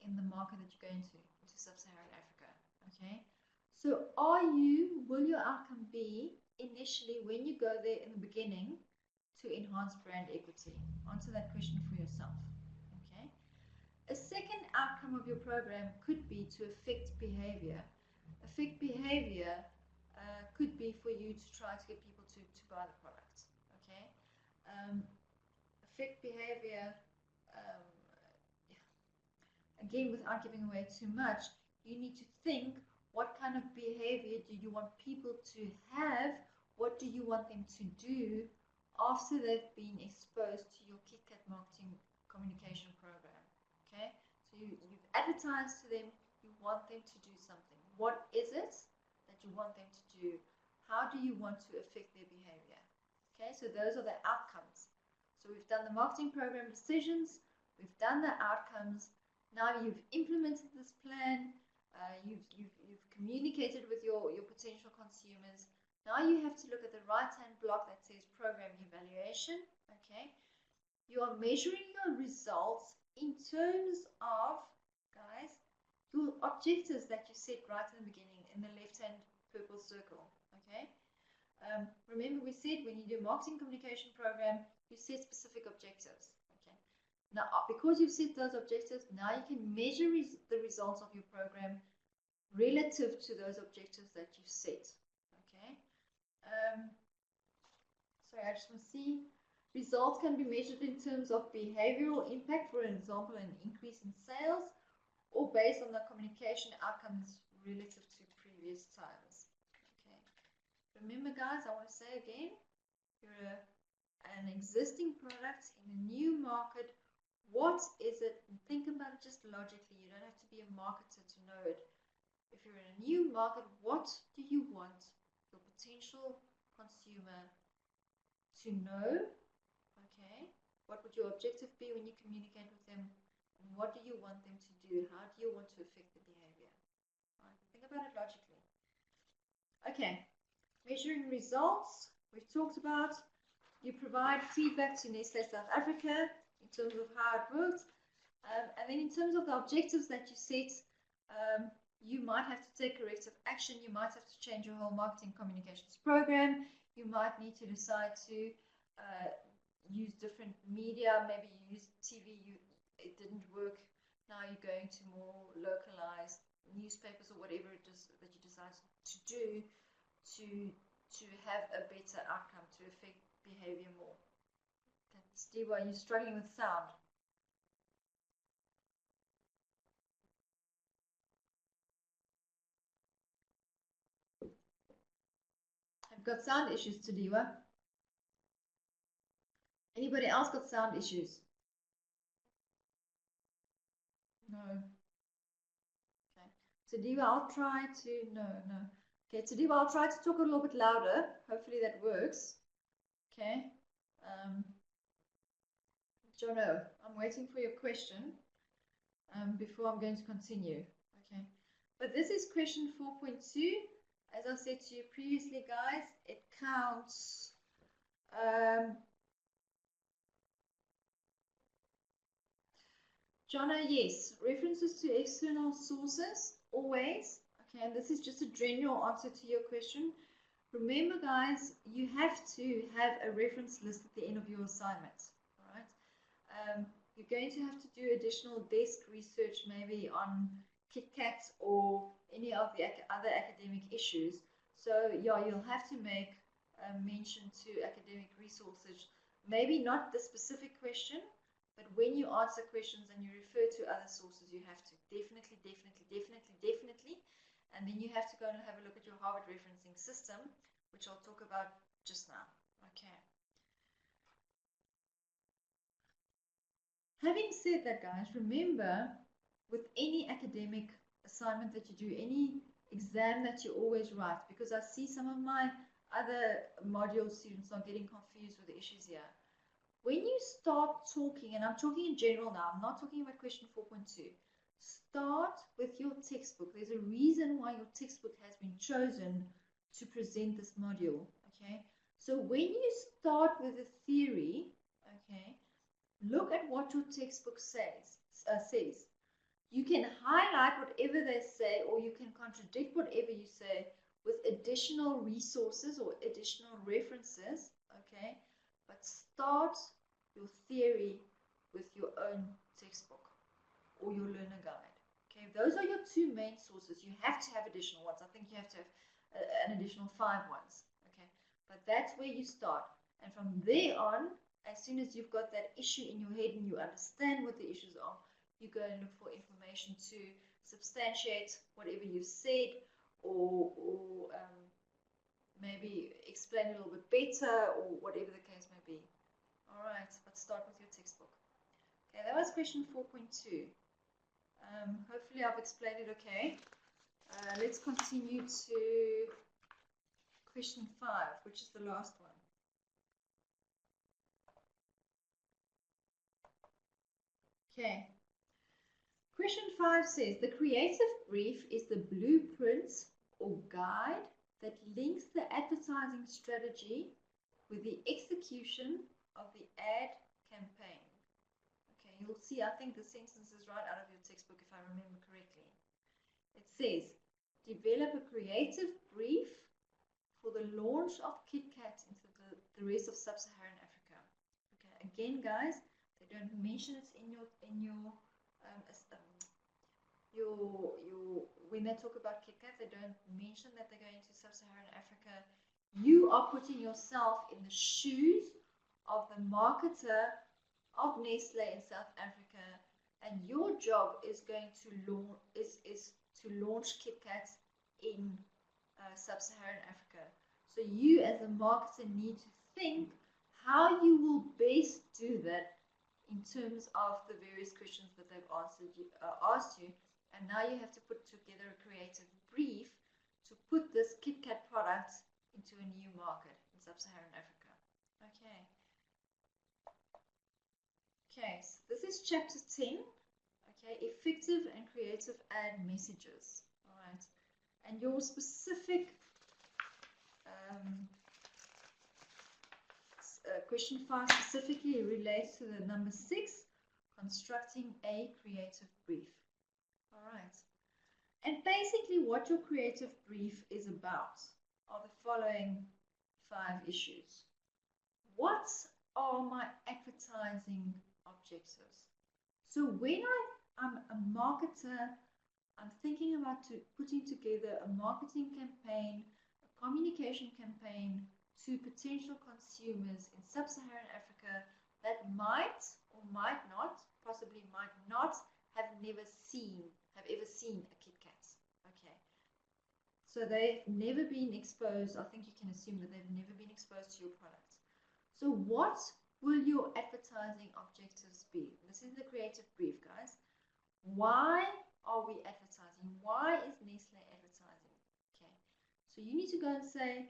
in the market that you're going to, into sub-Saharan Africa. Okay. So, will your outcome be initially when you go there in the beginning to enhance brand equity? Answer that question for yourself. Okay. A second outcome of your program could be to affect behavior. Affect behavior could be for you to try to get people to buy the product. Okay. Affect behavior, again, without giving away too much, you need to think, what kind of behavior do you want people to have? What do you want them to do after they've been exposed to your Kit Kat marketing communication program? Okay, so you've advertised to them, you want them to do something. What is it that you want them to do? How do you want to affect their behavior? Okay, so those are the outcomes. So we've done the marketing program decisions, we've done the outcomes. Now you've implemented this plan. You've communicated with your potential consumers. Now you have to look at the right-hand block that says program evaluation. Okay, you are measuring your results in terms of, guys, your objectives that you set right in the beginning in the left-hand purple circle. Okay, remember we said when you do a marketing communication program, you set specific objectives. Okay, now because you've set those objectives, now you can measure the results of your program relative to those objectives that you set. Okay. Sorry, I just want to see. Results can be measured in terms of behavioral impact, for example, an increase in sales, or based on the communication outcomes relative to previous times. Okay. Remember, guys, I want to say again, you're an existing product in a new market. What is it? And think about it just logically. You don't have to be a marketer to know it. If you're in a new market, what do you want your potential consumer to know? Okay, what would your objective be when you communicate with them? And what do you want them to do? How do you want to affect the behavior? Right, think about it logically. Okay, measuring results, we've talked about. You provide feedback to Nestlé South Africa in terms of how it works. And then in terms of the objectives that you set, you might have to take corrective action. You might have to change your whole marketing communications program. You might need to decide to use different media. Maybe you used TV, it didn't work. Now you're going to more localized newspapers or whatever it is that you decide to do to have a better outcome, to affect behavior more. Okay. Steve, are you struggling with sound? I've got sound issues, Tadiwa. Anybody else got sound issues? No. Okay. Tadiwa, I'll try to, no. Okay, today I'll try to talk a little bit louder. Hopefully that works. Okay. Jono, I'm waiting for your question before I'm going to continue. Okay. But this is question 4.2. As I said to you previously, guys, it counts Jono, yes, references to external sources, always. Okay, and this is just a general answer to your question. Remember, guys, you have to have a reference list at the end of your assignment. All right. You're going to have to do additional desk research, maybe on KitKat or any of the other academic issues. So, yeah, you'll have to make mention to academic resources. Maybe not the specific question, but when you answer questions and you refer to other sources, you have to definitely. And then you have to go and have a look at your Harvard referencing system, which I'll talk about just now. Okay. Having said that, guys, remember with any academic assignment that you do, any exam that you always write, because I see some of my other module students are getting confused with the issues here. When you start talking, and I'm talking in general now, I'm not talking about question 4.2, start with your textbook. There's a reason why your textbook has been chosen to present this module, okay? So when you start with the theory, okay, look at what your textbook says. You can highlight whatever they say, or you can contradict whatever you say with additional resources or additional references, okay? But start your theory with your own textbook or your learner guide. Okay, those are your two main sources. You have to have additional ones. I think you have to have an additional 5 ones. Okay, but that's where you start. And from there on, as soon as you've got that issue in your head and you understand what the issues are, you go and look for information to substantiate whatever you've said, or maybe explain a little bit better, or whatever the case may be. All right, but start with your textbook. Okay, that was question 4.2. Hopefully I've explained it okay. Let's continue to question 5, which is the last one. Okay. Question 5 says, the creative brief is the blueprint or guide that links the advertising strategy with the execution of the ad campaign. Okay, you'll see, I think the sentence is right out of your textbook if I remember correctly. It says, develop a creative brief for the launch of KitKat into the rest of sub-Saharan Africa. Okay, again, guys, they don't mention it in your when they talk about KitKat, they don't mention that they're going to sub-Saharan Africa. You are putting yourself in the shoes of the marketer of Nestle in South Africa, and your job is going to launch KitKat in sub-Saharan Africa. So you as a marketer need to think how you will best do that in terms of the various questions that they've asked you. And now you have to put together a creative brief to put this KitKat product into a new market in sub-Saharan Africa. Okay. Okay, so this is chapter 10. Okay, effective and creative ad messages. All right. And your specific question 5 specifically relates to the number 6, constructing a creative brief. All right. And basically what your creative brief is about are the following 5 issues. What are my advertising objectives? So when I'm a marketer, I'm thinking about putting together a marketing campaign, a communication campaign to potential consumers in sub-Saharan Africa that might or might not, possibly might not, have ever seen a KitKat. Okay. So they've never been exposed. I think you can assume that they've never been exposed to your product. So what will your advertising objectives be? This is the creative brief, guys. Why are we advertising? Why is Nestle advertising? Okay. So you need to go and say,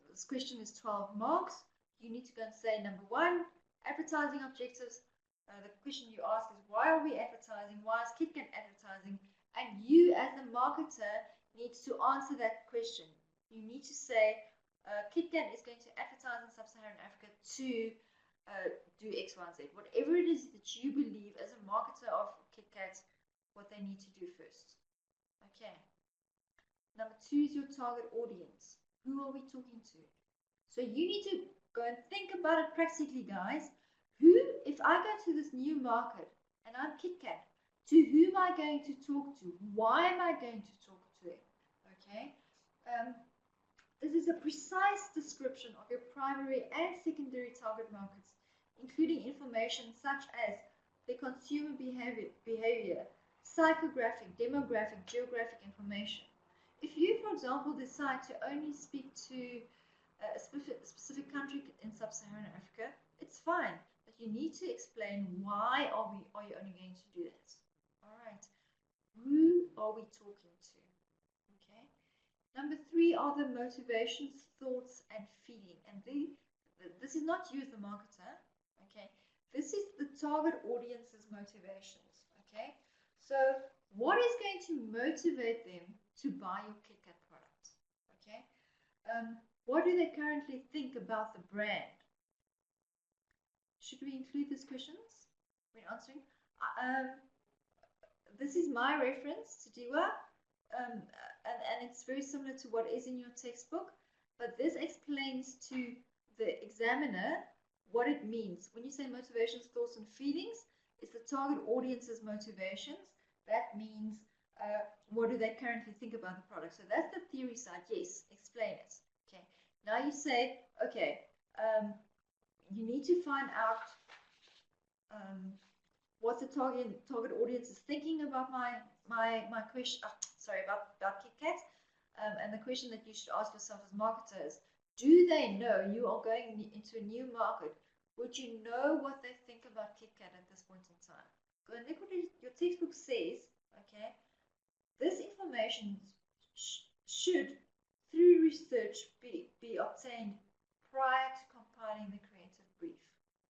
this question is 12 marks. You need to go and say, number one, advertising objectives. The question you ask is, why are we advertising? Why is KitKat advertising? And you, as a marketer, needs to answer that question. You need to say, KitKat is going to advertise in sub-Saharan Africa to do X, Y, and Z. Whatever it is that you believe as a marketer of KitKat, what they need to do first. Okay. Number two is your target audience. Who are we talking to? So you need to go and think about it practically, guys. Who, if I go to this new market and I'm KitKat, to whom am I going to talk to? Why am I going to talk to them? Okay. This is a precise description of your primary and secondary target markets, including information such as their consumer behavior, psychographic, demographic, geographic information. If you, for example, decide to only speak to a specific country in sub-Saharan Africa, it's fine, but you need to explain why are you only going to do that. All right, who are we talking to? Okay. Number three are the motivations, thoughts, and feeling. And this is not you as the marketer. Okay, this is the target audience's motivations. Okay, so what is going to motivate them to buy your KitKat product? Okay, what do they currently think about the brand? Should we include these questions when answering? This is my reference to Diwa, and it's very similar to what is in your textbook, but this explains to the examiner what it means. When you say motivations, thoughts, and feelings, it's the target audience's motivations. That means what do they currently think about the product. So that's the theory side. Yes, explain it. Okay. Now you say, okay, you need to find out what the target audience is thinking about my question. Sorry, about KitKat. And the question that you should ask yourself as marketers: do they know you are going into a new market? Would you know what they think about KitKat at this point in time? Go and look what your textbook says. Okay, this information should, through research, be obtained prior to compiling the creative brief.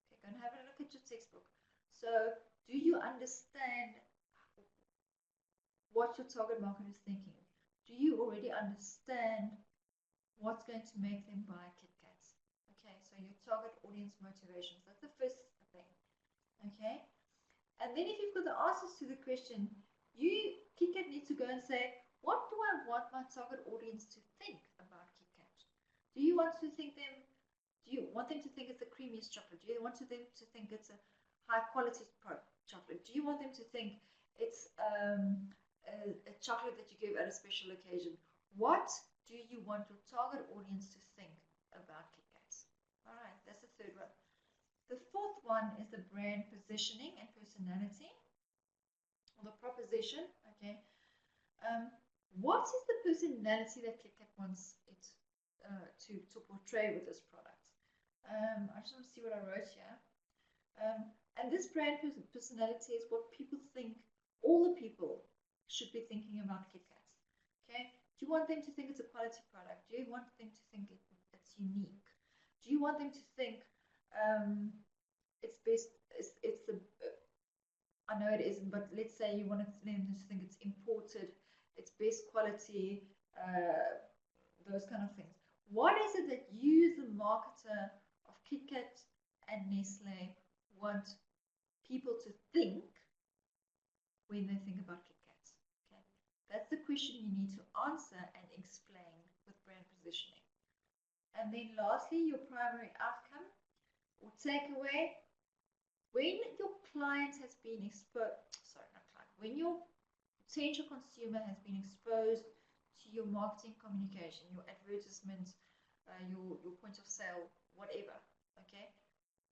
Okay, go and have a look at your textbook. So, do you understand what your target market is thinking? Do you already understand what's going to make them buy KitKat? Okay, so your target audience motivations. That's the first thing. Okay, and then if you've got the answers to the question, KitKat needs to go and say, what do I want my target audience to think about KitKat? Do you want them to think it's the creamiest chocolate? Do you want them to think it's a high quality chocolate? Do you want them to think it's a chocolate that you give at a special occasion? What do you want your target audience to think about KitKat? All right, that's the third one. The fourth one is the brand positioning and personality, or the proposition. Okay, what is the personality that KitKat wants it to portray with this product? I just want to see what I wrote here. And this brand personality is what people think, all the people should be thinking about KitKat. Okay? Do you want them to think it's a quality product? Do you want them to think it's unique? Do you want them to think it's best, it's the, I know it isn't, but let's say you want them to think it's imported, it's best quality, those kind of things. What is it that you, the marketer of KitKat and Nestle, want people to think when they think about KitKat? Okay, that's the question you need to answer and explain with brand positioning. And then lastly, your primary outcome or takeaway. When your client has been when your potential consumer has been exposed to your marketing communication, your advertisements, your point of sale, whatever, okay?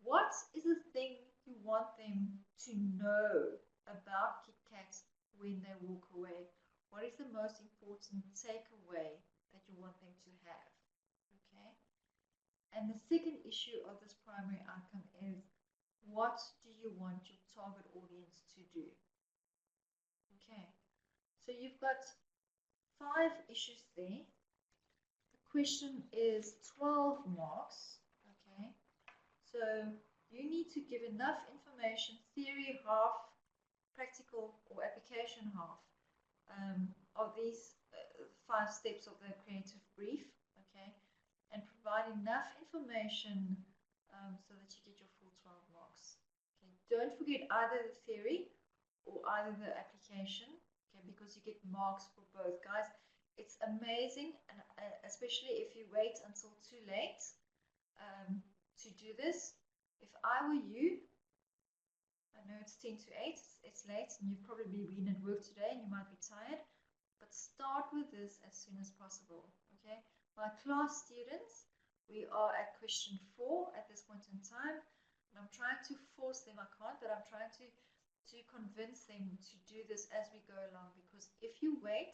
What is the thing you want them to know about KitKat when they walk away? What is the most important takeaway that you want them to have? Okay. And the second issue of this primary outcome is, what do you want your target audience to do? Okay. So you've got 5 issues there question is 12 marks. Okay, so you need to give enough information, theory half, practical or application half, of these 5 steps of the creative brief. Okay, and provide enough information so that you get your full 12 marks. Okay, don't forget either the theory or either the application, okay, because you get marks for both, guys. It's amazing, and especially if you wait until too late to do this. If I were you, I know it's 10 to 8, it's late, and you've probably been at work today and you might be tired, but start with this as soon as possible, okay? My class students, we are at question 4 at this point in time, and I'm trying to force them, I can't, but I'm trying to convince them to do this as we go along, because if you wait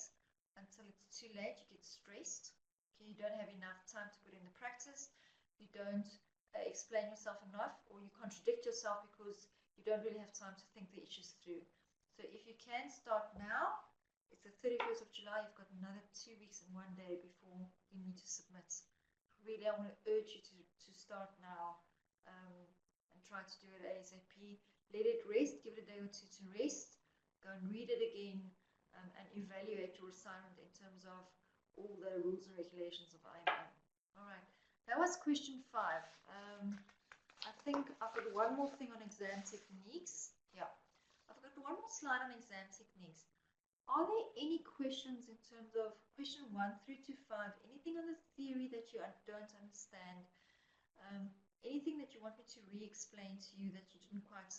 until it's too late, you get stressed, okay? You don't have enough time to put in the practice, you don't explain yourself enough, or you contradict yourself because you don't really have time to think the issues through. So if you can start now, it's the 31st of July, you've got another 2 weeks and 1 day before you need to submit. Really, I want to urge you to start now and try to do it ASAP. Let it rest, give it a day or two to rest, go and read it again and evaluate your assignment in terms of all the rules and regulations of IMM. All right, that was question 5. I think I've got one more thing on exam techniques. Yeah, I've got one more slide on exam techniques. Are there any questions in terms of question 1 through to 5? Anything on the theory that you don't understand? Anything that you want me to re-explain to you that you didn't quite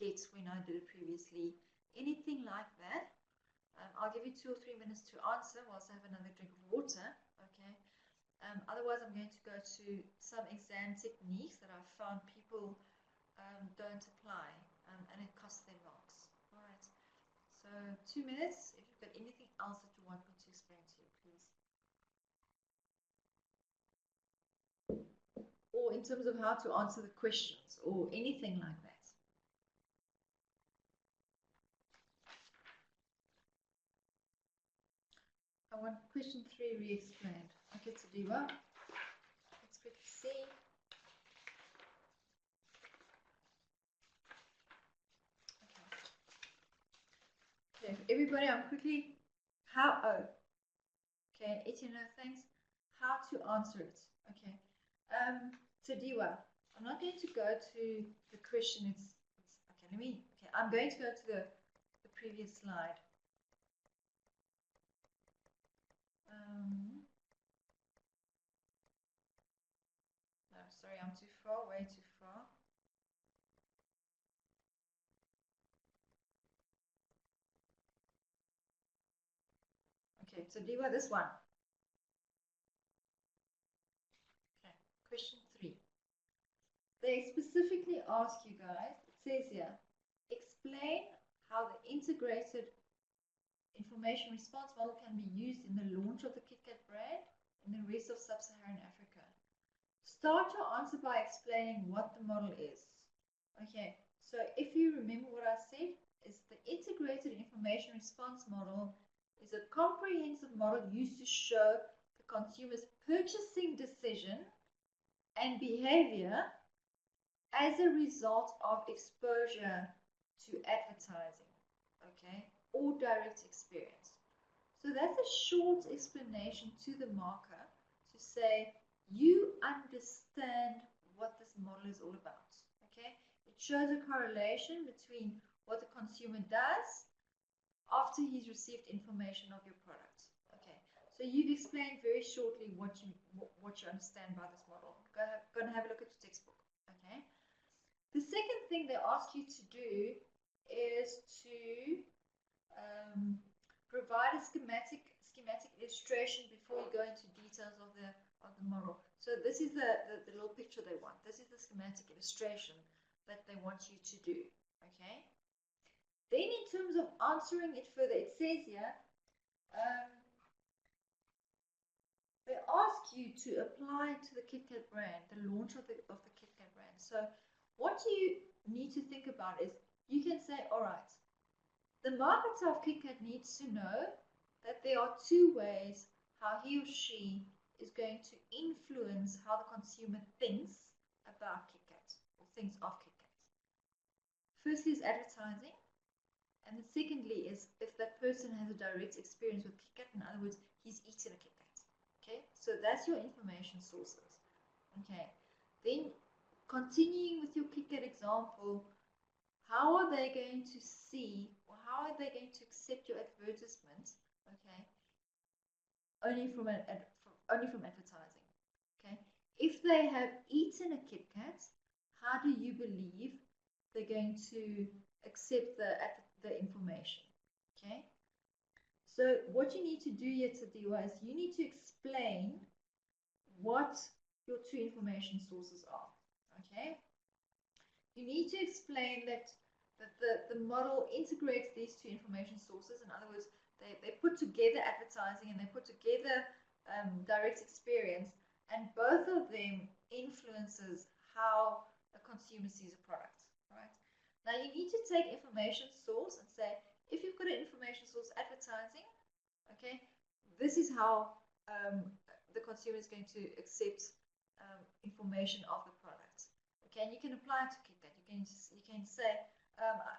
get when I did it previously? Anything like that? I'll give you 2 or 3 minutes to answer whilst I have another drink of water. Okay. Otherwise, I'm going to go to some exam techniques that I've found people don't apply, and it costs them marks. All right. So 2 minutes. If you've got anything else that you want me to explain to you, please. Or in terms of how to answer the questions or anything like that. I want question 3 re-explained. Okay, Tadiwa. Let's quickly see. Okay, everybody, I'm quickly, okay, Etienne, thanks. How to answer it. Okay. Tadiwa, I'm not going to go to the question. Okay, I'm going to go to the previous slide. No, sorry, I'm too far, way too far. Okay, so Diva, this one. Okay, question 3. They specifically ask you guys, it says here, explain how the integrated information response model can be used in the launch of the KitKat brand in the rest of sub-Saharan Africa. Start your answer by explaining what the model is. Okay, so if you remember what I said, is the integrated information response model is a comprehensive model used to show the consumer's purchasing decision and behavior as a result of exposure to advertising, okay, or direct experience. So that's a short explanation to the marker to say you understand what this model is all about, okay? It shows a correlation between what the consumer does after he's received information of your product, okay? So you've explained very shortly what you understand by this model. Go and have a look at your textbook, okay? The second thing they ask you to do is to provide a schematic illustration before you go into details of the model. So this is the little picture they want. This is the schematic illustration that they want you to do. Okay. Then in terms of answering it further, it says here, they ask you to apply to the KitKat brand, the launch of the KitKat brand. So what you need to think about is, you can say, all right, the marketer of KitKat needs to know that there are 2 ways how he or she is going to influence how the consumer thinks about Kit Kat or thinks of Kit Kat. Firstly is advertising, and then secondly is if that person has a direct experience with Kit Kat, in other words, he's eaten a Kit Kat. Okay, so that's your information sources. Okay, then continuing with your Kit Kat example, how are they going to see or how are they going to accept your advertisement? Okay, only from advertising. Okay, if they have eaten a Kit Kat, how do you believe they're going to accept the information? Okay, so what you need to do here, Tadiwa, is you need to explain what your two information sources are. Okay, you need to explain that the model integrates these two information sources. In other words, they put together advertising and they put together direct experience, and both of them influences how a consumer sees a product, right? Now you need to take information source and say, if you've got an information source advertising, okay, this is how the consumer is going to accept information of the product. Okay, and you can apply it to Kit Kat. You can say,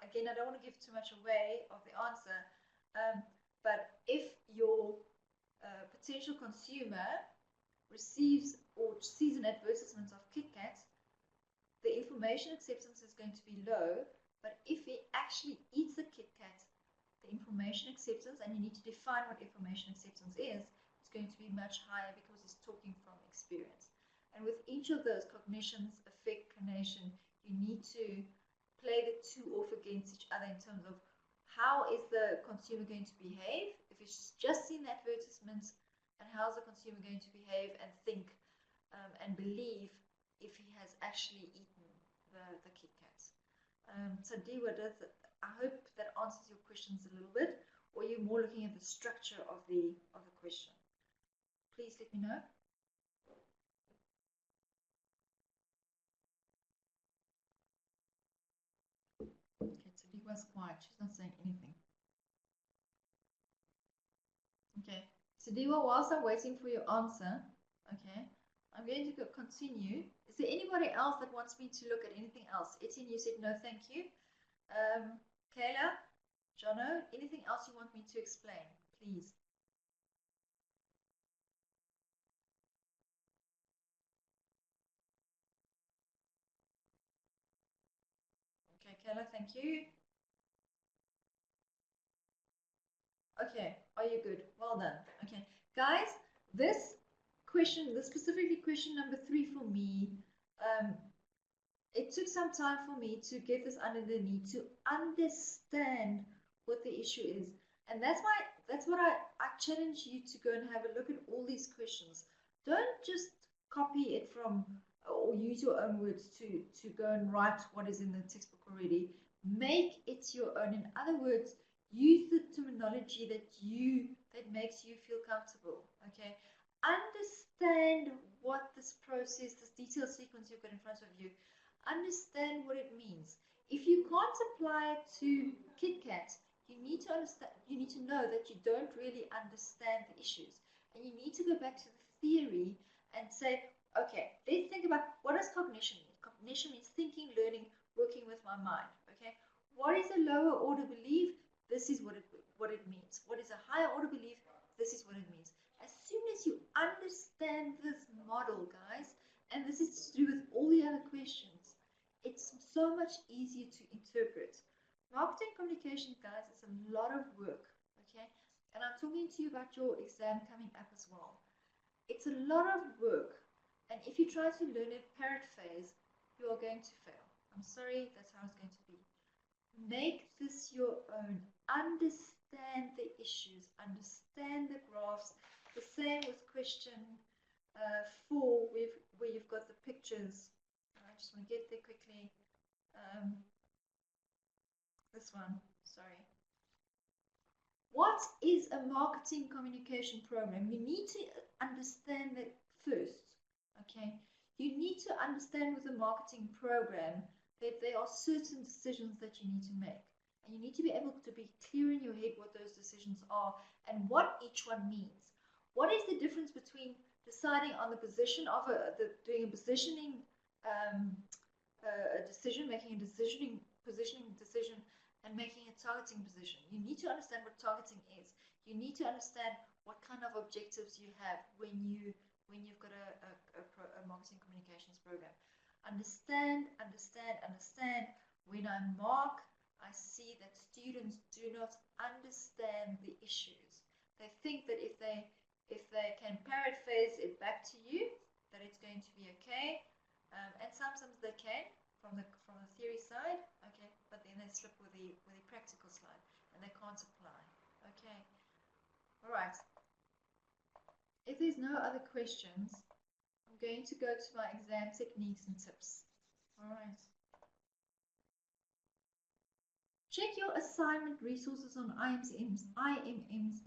again, I don't want to give too much away of the answer, but if your potential consumer receives or sees an advertisement of Kit Kat, the information acceptance is going to be low. But if he actually eats the Kit Kat, the information acceptance, and you need to define what information acceptance is going to be much higher because he's talking from experience. And with each of those cognitions, affect, conation, you need to play the two off against each other in terms of how is the consumer going to behave if he's just seen the advertisements, and how's the consumer going to behave and think and believe if he has actually eaten the Kit Kats. So Dewa, I hope that answers your questions a little bit, or you're more looking at the structure of the question. Please let me know. Okay, so Dewa's quiet. She's not saying anything. Okay, so Dewa, whilst I'm waiting for your answer, okay, I'm going to continue. Is there anybody else that wants me to look at anything else? Etienne, you said no, thank you. Kayla, Jono, anything else you want me to explain, please? Okay, Kayla, thank you. Okay, are you good? Well done. Okay, guys, this question, specifically question number 3 for me, it took some time for me to get this under the knee, to understand what the issue is. And that's what I challenge you to go and have a look at all these questions. Don't just copy it from or use your own words to go and write what is in the textbook already. Make it your own. In other words, use the terminology that makes you feel comfortable. Okay, understand what this process, this detailed sequence you've got in front of you, understand what it means. If you can't apply it to Kit Kat, you need to understand. You need to know that you don't really understand the issues, and you need to go back to the theory and say, okay, let's think about what does cognition mean. Cognition means thinking, learning, working with my mind. Okay, what is a lower order belief? This is what it means. What is a higher order belief? This is what it means. As soon as you understand this model, guys, and this is to do with all the other questions, it's so much easier to interpret. Marketing communication, guys, is a lot of work, okay? And I'm talking to you about your exam coming up as well. It's a lot of work, and if you try to learn it parrot phase, you are going to fail. I'm sorry, that's how it's going to be. Make this your own. Understand the issues, understand the graphs. The same with question 4, where you've got the pictures. I just want to get there quickly. This one, sorry. What is a marketing communication program? You need to understand that first, okay? You need to understand with a marketing program that there are certain decisions that you need to make. And you need to be able to be clear in your head what those decisions are and what each one means. What is the difference between deciding on the position of doing a positioning a decision, making a positioning decision, and making a targeting position. You need to understand what targeting is. You need to understand what kind of objectives you have when you've got a marketing communications program. Understand. When I mark, I see that students do not understand the issues. They think that if they can paraphrase it back to you, that it's going to be okay. And sometimes they can from the theory side, okay, but then they slip with the practical side and they can't apply. Okay. All right. If there's no other questions, I'm going to go to my exam techniques and tips. All right. Check your assignment resources on IMM's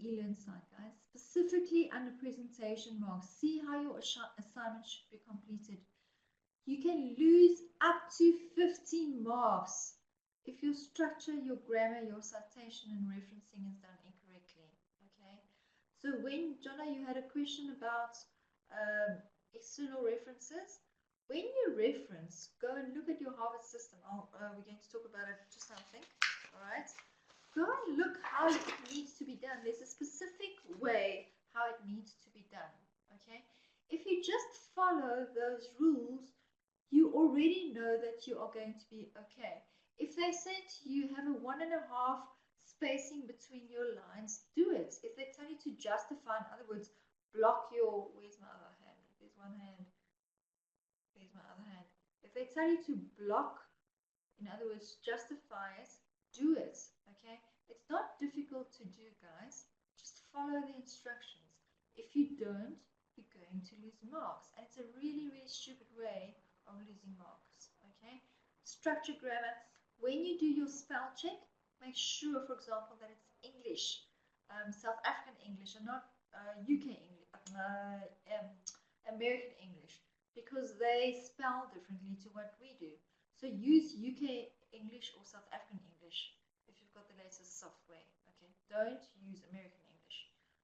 eLearn site, guys. Specifically under presentation marks. See how your assignment should be completed. You can lose up to 15 marks if your structure, your grammar, your citation and referencing is done incorrectly. Okay. So when, Jonna, you had a question about external references, when you reference, go and look at your Harvard system. We're going to talk about it just something. All right. Go and look how it needs to be done. There's a specific way how it needs to be done. Okay. If you just follow those rules, you already know that you are going to be okay. If they say to you, have a 1.5 spacing between your lines, do it. If they tell you to justify, in other words, block your, where's my other hand? There's one hand. There's my other hand. If they tell you to block, in other words, justify it, do it. Okay? It's not difficult to do, guys. Just follow the instructions. If you don't, you're going to lose marks. And it's a really, really stupid way of losing marks. Okay? Structure grammar. When you do your spell check, make sure, for example, that it's English, South African English, and not UK English, American English, because they spell differently to what we do. So use UK English or South African English if you've got the latest software. Okay, don't use American English.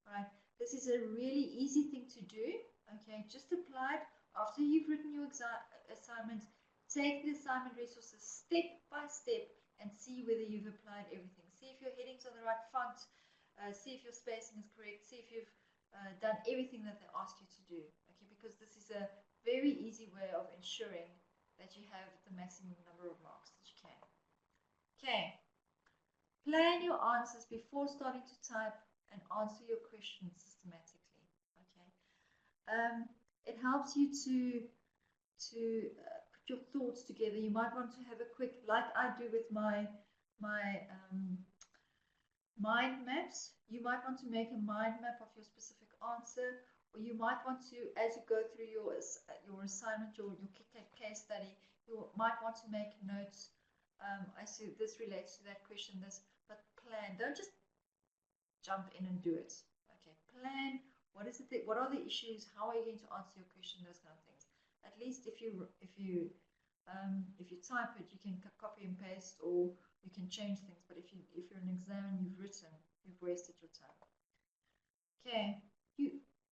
All right, this is a really easy thing to do. Okay, just apply it after you've written your assignment. Take the assignment resources step by step and see whether you've applied everything. See if your headings are the right font. See if your spacing is correct. See if you've done everything that they ask you to do. Okay, because this is a very easy way of ensuring that you have the maximum number of marks that you can. Okay. Plan your answers before starting to type and answer your questions systematically. Okay. It helps you to put your thoughts together. You might want to have a quick, like I do with my mind maps. You might want to make a mind map of your specific answer, or you might want to, as you go through your assignment, your case study, you might want to make notes. I see this relates to that question, this, but plan. Don't just jump in and do it. Okay, plan. What is it? What are the issues? How are you going to answer your question? Those kind of things. At least if you type it, you can copy and paste, or you can change things. But if you're an exam and you've written, you've wasted your time. Okay.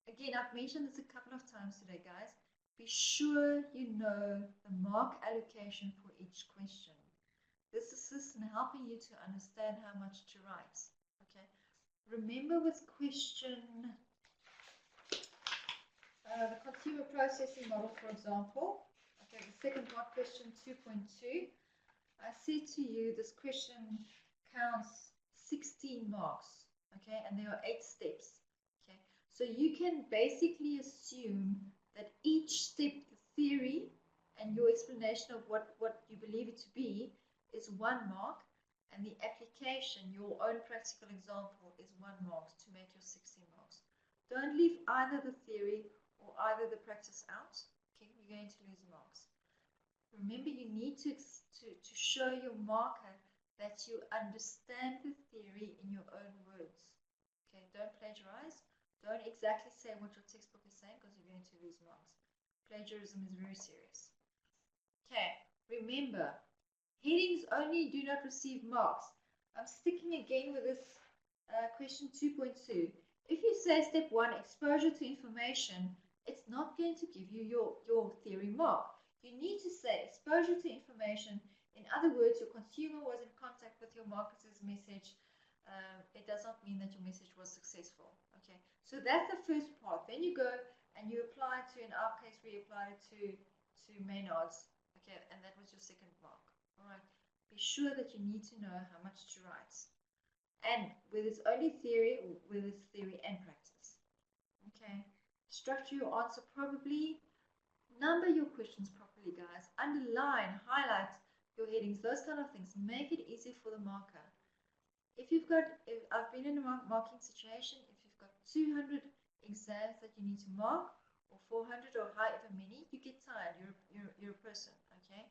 Again, I've mentioned this a couple of times today, guys. Be sure you know the mark allocation for each question. This assists in helping you to understand how much to write. Okay. Remember with question, the consumer processing model, for example. Okay, the second part, question 2.2. I said to you, this question counts 16 marks. Okay, and there are 8 steps. Okay, so you can basically assume that each step, the theory and your explanation of what you believe it to be, is 1 mark, and the application, your own practical example, is 1 mark to make your 16 marks. Don't leave either the theory or either the practice out. Okay, you're going to lose marks. Remember, you need to show your marker that you understand the theory in your own words. Okay, don't plagiarize. Don't exactly say what your textbook is saying, because you're going to lose marks. Plagiarism is very serious. Okay, remember, headings only do not receive marks. I'm sticking again with this question 2.2. If you say step 1, exposure to information, it's not going to give you your theory mark. You need to say exposure to information. In other words, your consumer was in contact with your marketer's message. It does not mean that your message was successful. Okay, so that's the first part. Then you go and you apply to, in our case, we applied it to Maynard's. Okay, and that was your second mark. All right, be sure that you need to know how much to write, and whether it's only theory or whether it's theory and practice. Okay, structure your answer properly. Number your questions properly, guys. Underline, highlight your headings, those kind of things. Make it easy for the marker. If I've been in a marking situation, if you've got 200 exams that you need to mark, or 400 or however many, you get tired. You're a person, okay?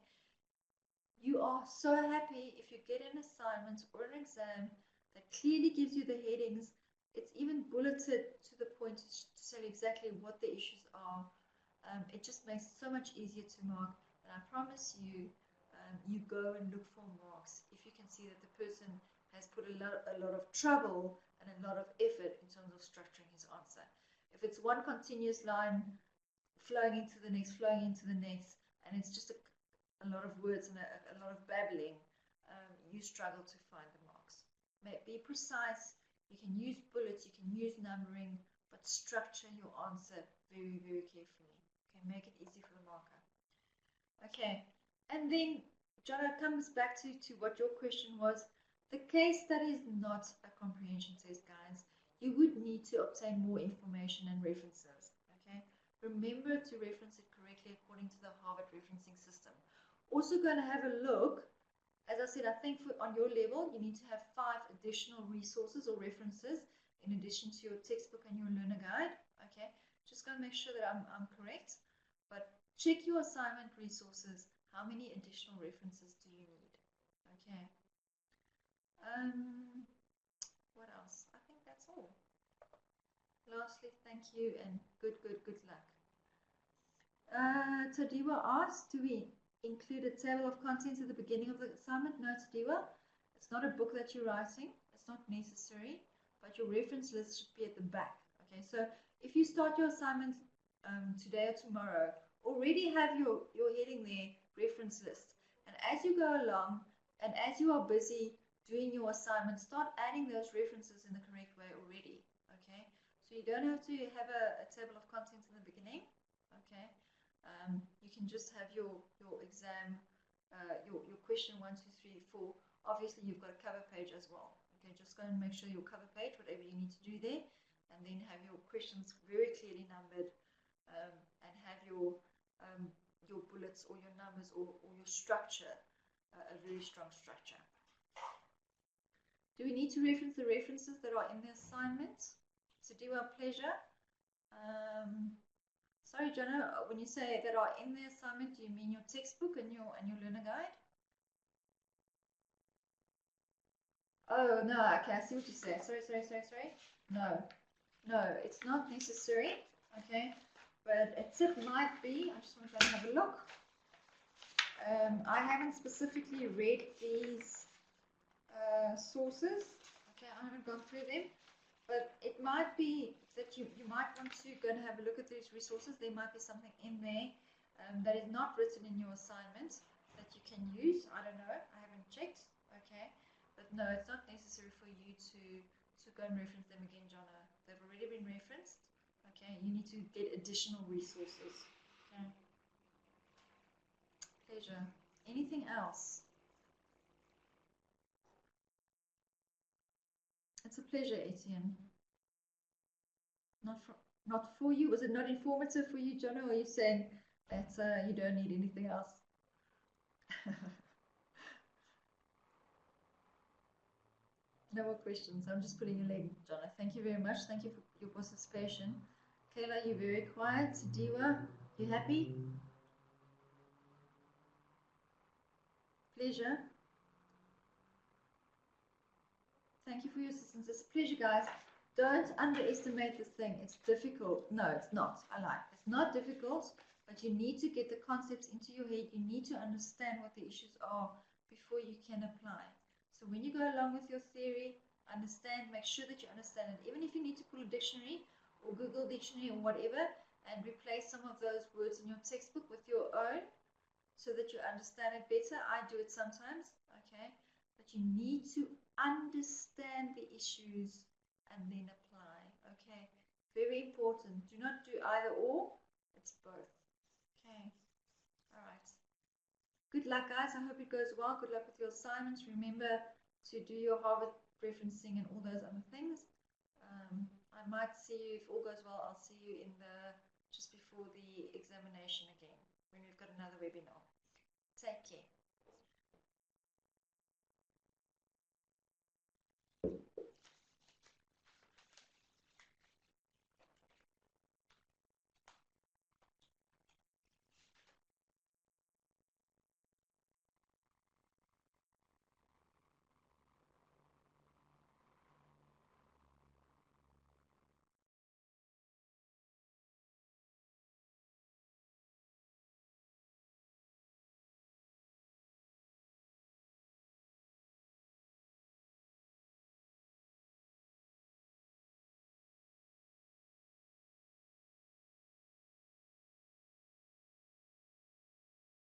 You are so happy if you get an assignment or an exam that clearly gives you the headings. It's even bulleted to the point to tell exactly what the issues are. It just makes it so much easier to mark. And I promise you, you go and look for marks if you can see that the person has put a lot of trouble and a lot of effort in terms of structuring his answer. If it's one continuous line flowing into the next, and it's just a lot of words and a lot of babbling, you struggle to find the marks. Be precise. You can use bullets, you can use numbering, but structure your answer very, very carefully. Okay, make it easy for the marker. Okay, and then Jono comes back to what your question was. The case study is not a comprehension test, guys. You would need to obtain more information and references. Okay, remember to reference it correctly according to the Harvard referencing system. Also going to have a look. As I said, I think on your level, you need to have 5 additional resources or references in addition to your textbook and your learner guide. Okay, just going to make sure that I'm correct. But check your assignment resources. How many additional references do you need? Okay. What else? I think that's all. Lastly, thank you and good luck. Tadiwa asked, do we include a table of contents at the beginning of the assignment? No, Tadiwa. It's not a book that you're writing. It's not necessary, but your reference list should be at the back. Okay, so if you start your assignment today or tomorrow, already have your heading there, reference list. And as you go along, and as you are busy doing your assignment, start adding those references in the correct way already. Okay, so you don't have to have a table of contents in the beginning. Okay, you can just have your exam, your question 1, 2, 3, 4. Obviously, you've got a cover page as well. Okay, just go and make sure your cover page, whatever you need to do there, and then have your questions very clearly numbered, and have your bullets or your numbers or your structure, a very strong structure. Do we need to reference the references that are in the assignment? So do our pleasure. Sorry, Jono, when you say that are in the assignment, do you mean your textbook and your learner guide? Oh, no, okay, I see what you say. Sorry. No, it's not necessary, okay, but a tip might be, I just want to have a look. I haven't specifically read these sources, okay, I haven't gone through them, but it might be that you might want to go and have a look at these resources. There might be something in there that is not written in your assignment that you can use. I don't know, I haven't checked, okay, but no, it's not necessary for you to go and reference them again, Jono. They've already been referenced, okay, you need to get additional resources, okay. Pleasure. Anything else? It's a pleasure, Etienne. Not for you. Was it not informative for you, Jono? Or are you saying that you don't need anything else? No more questions. I'm just pulling your leg, Jono. Thank you very much. Thank you for your participation. Kayla, you're very quiet. Diwa, you happy? Pleasure. Thank you for your assistance. It's a pleasure, guys. Don't underestimate this thing. It's difficult. No, it's not. I lied. It's not difficult, but you need to get the concepts into your head. You need to understand what the issues are before you can apply. So when you go along with your theory, understand, make sure that you understand it. Even if you need to pull a dictionary or Google dictionary or whatever and replace some of those words in your textbook with your own so that you understand it better. I do it sometimes, okay? But you need to understand the issues and then apply, okay? Very important. Do not do either or, it's both, okay? All right. Good luck, guys. I hope it goes well. Good luck with your assignments. Remember to do your Harvard referencing and all those other things. I might see you, if all goes well, I'll see you in the just before the examination again when we've got another webinar. Take care.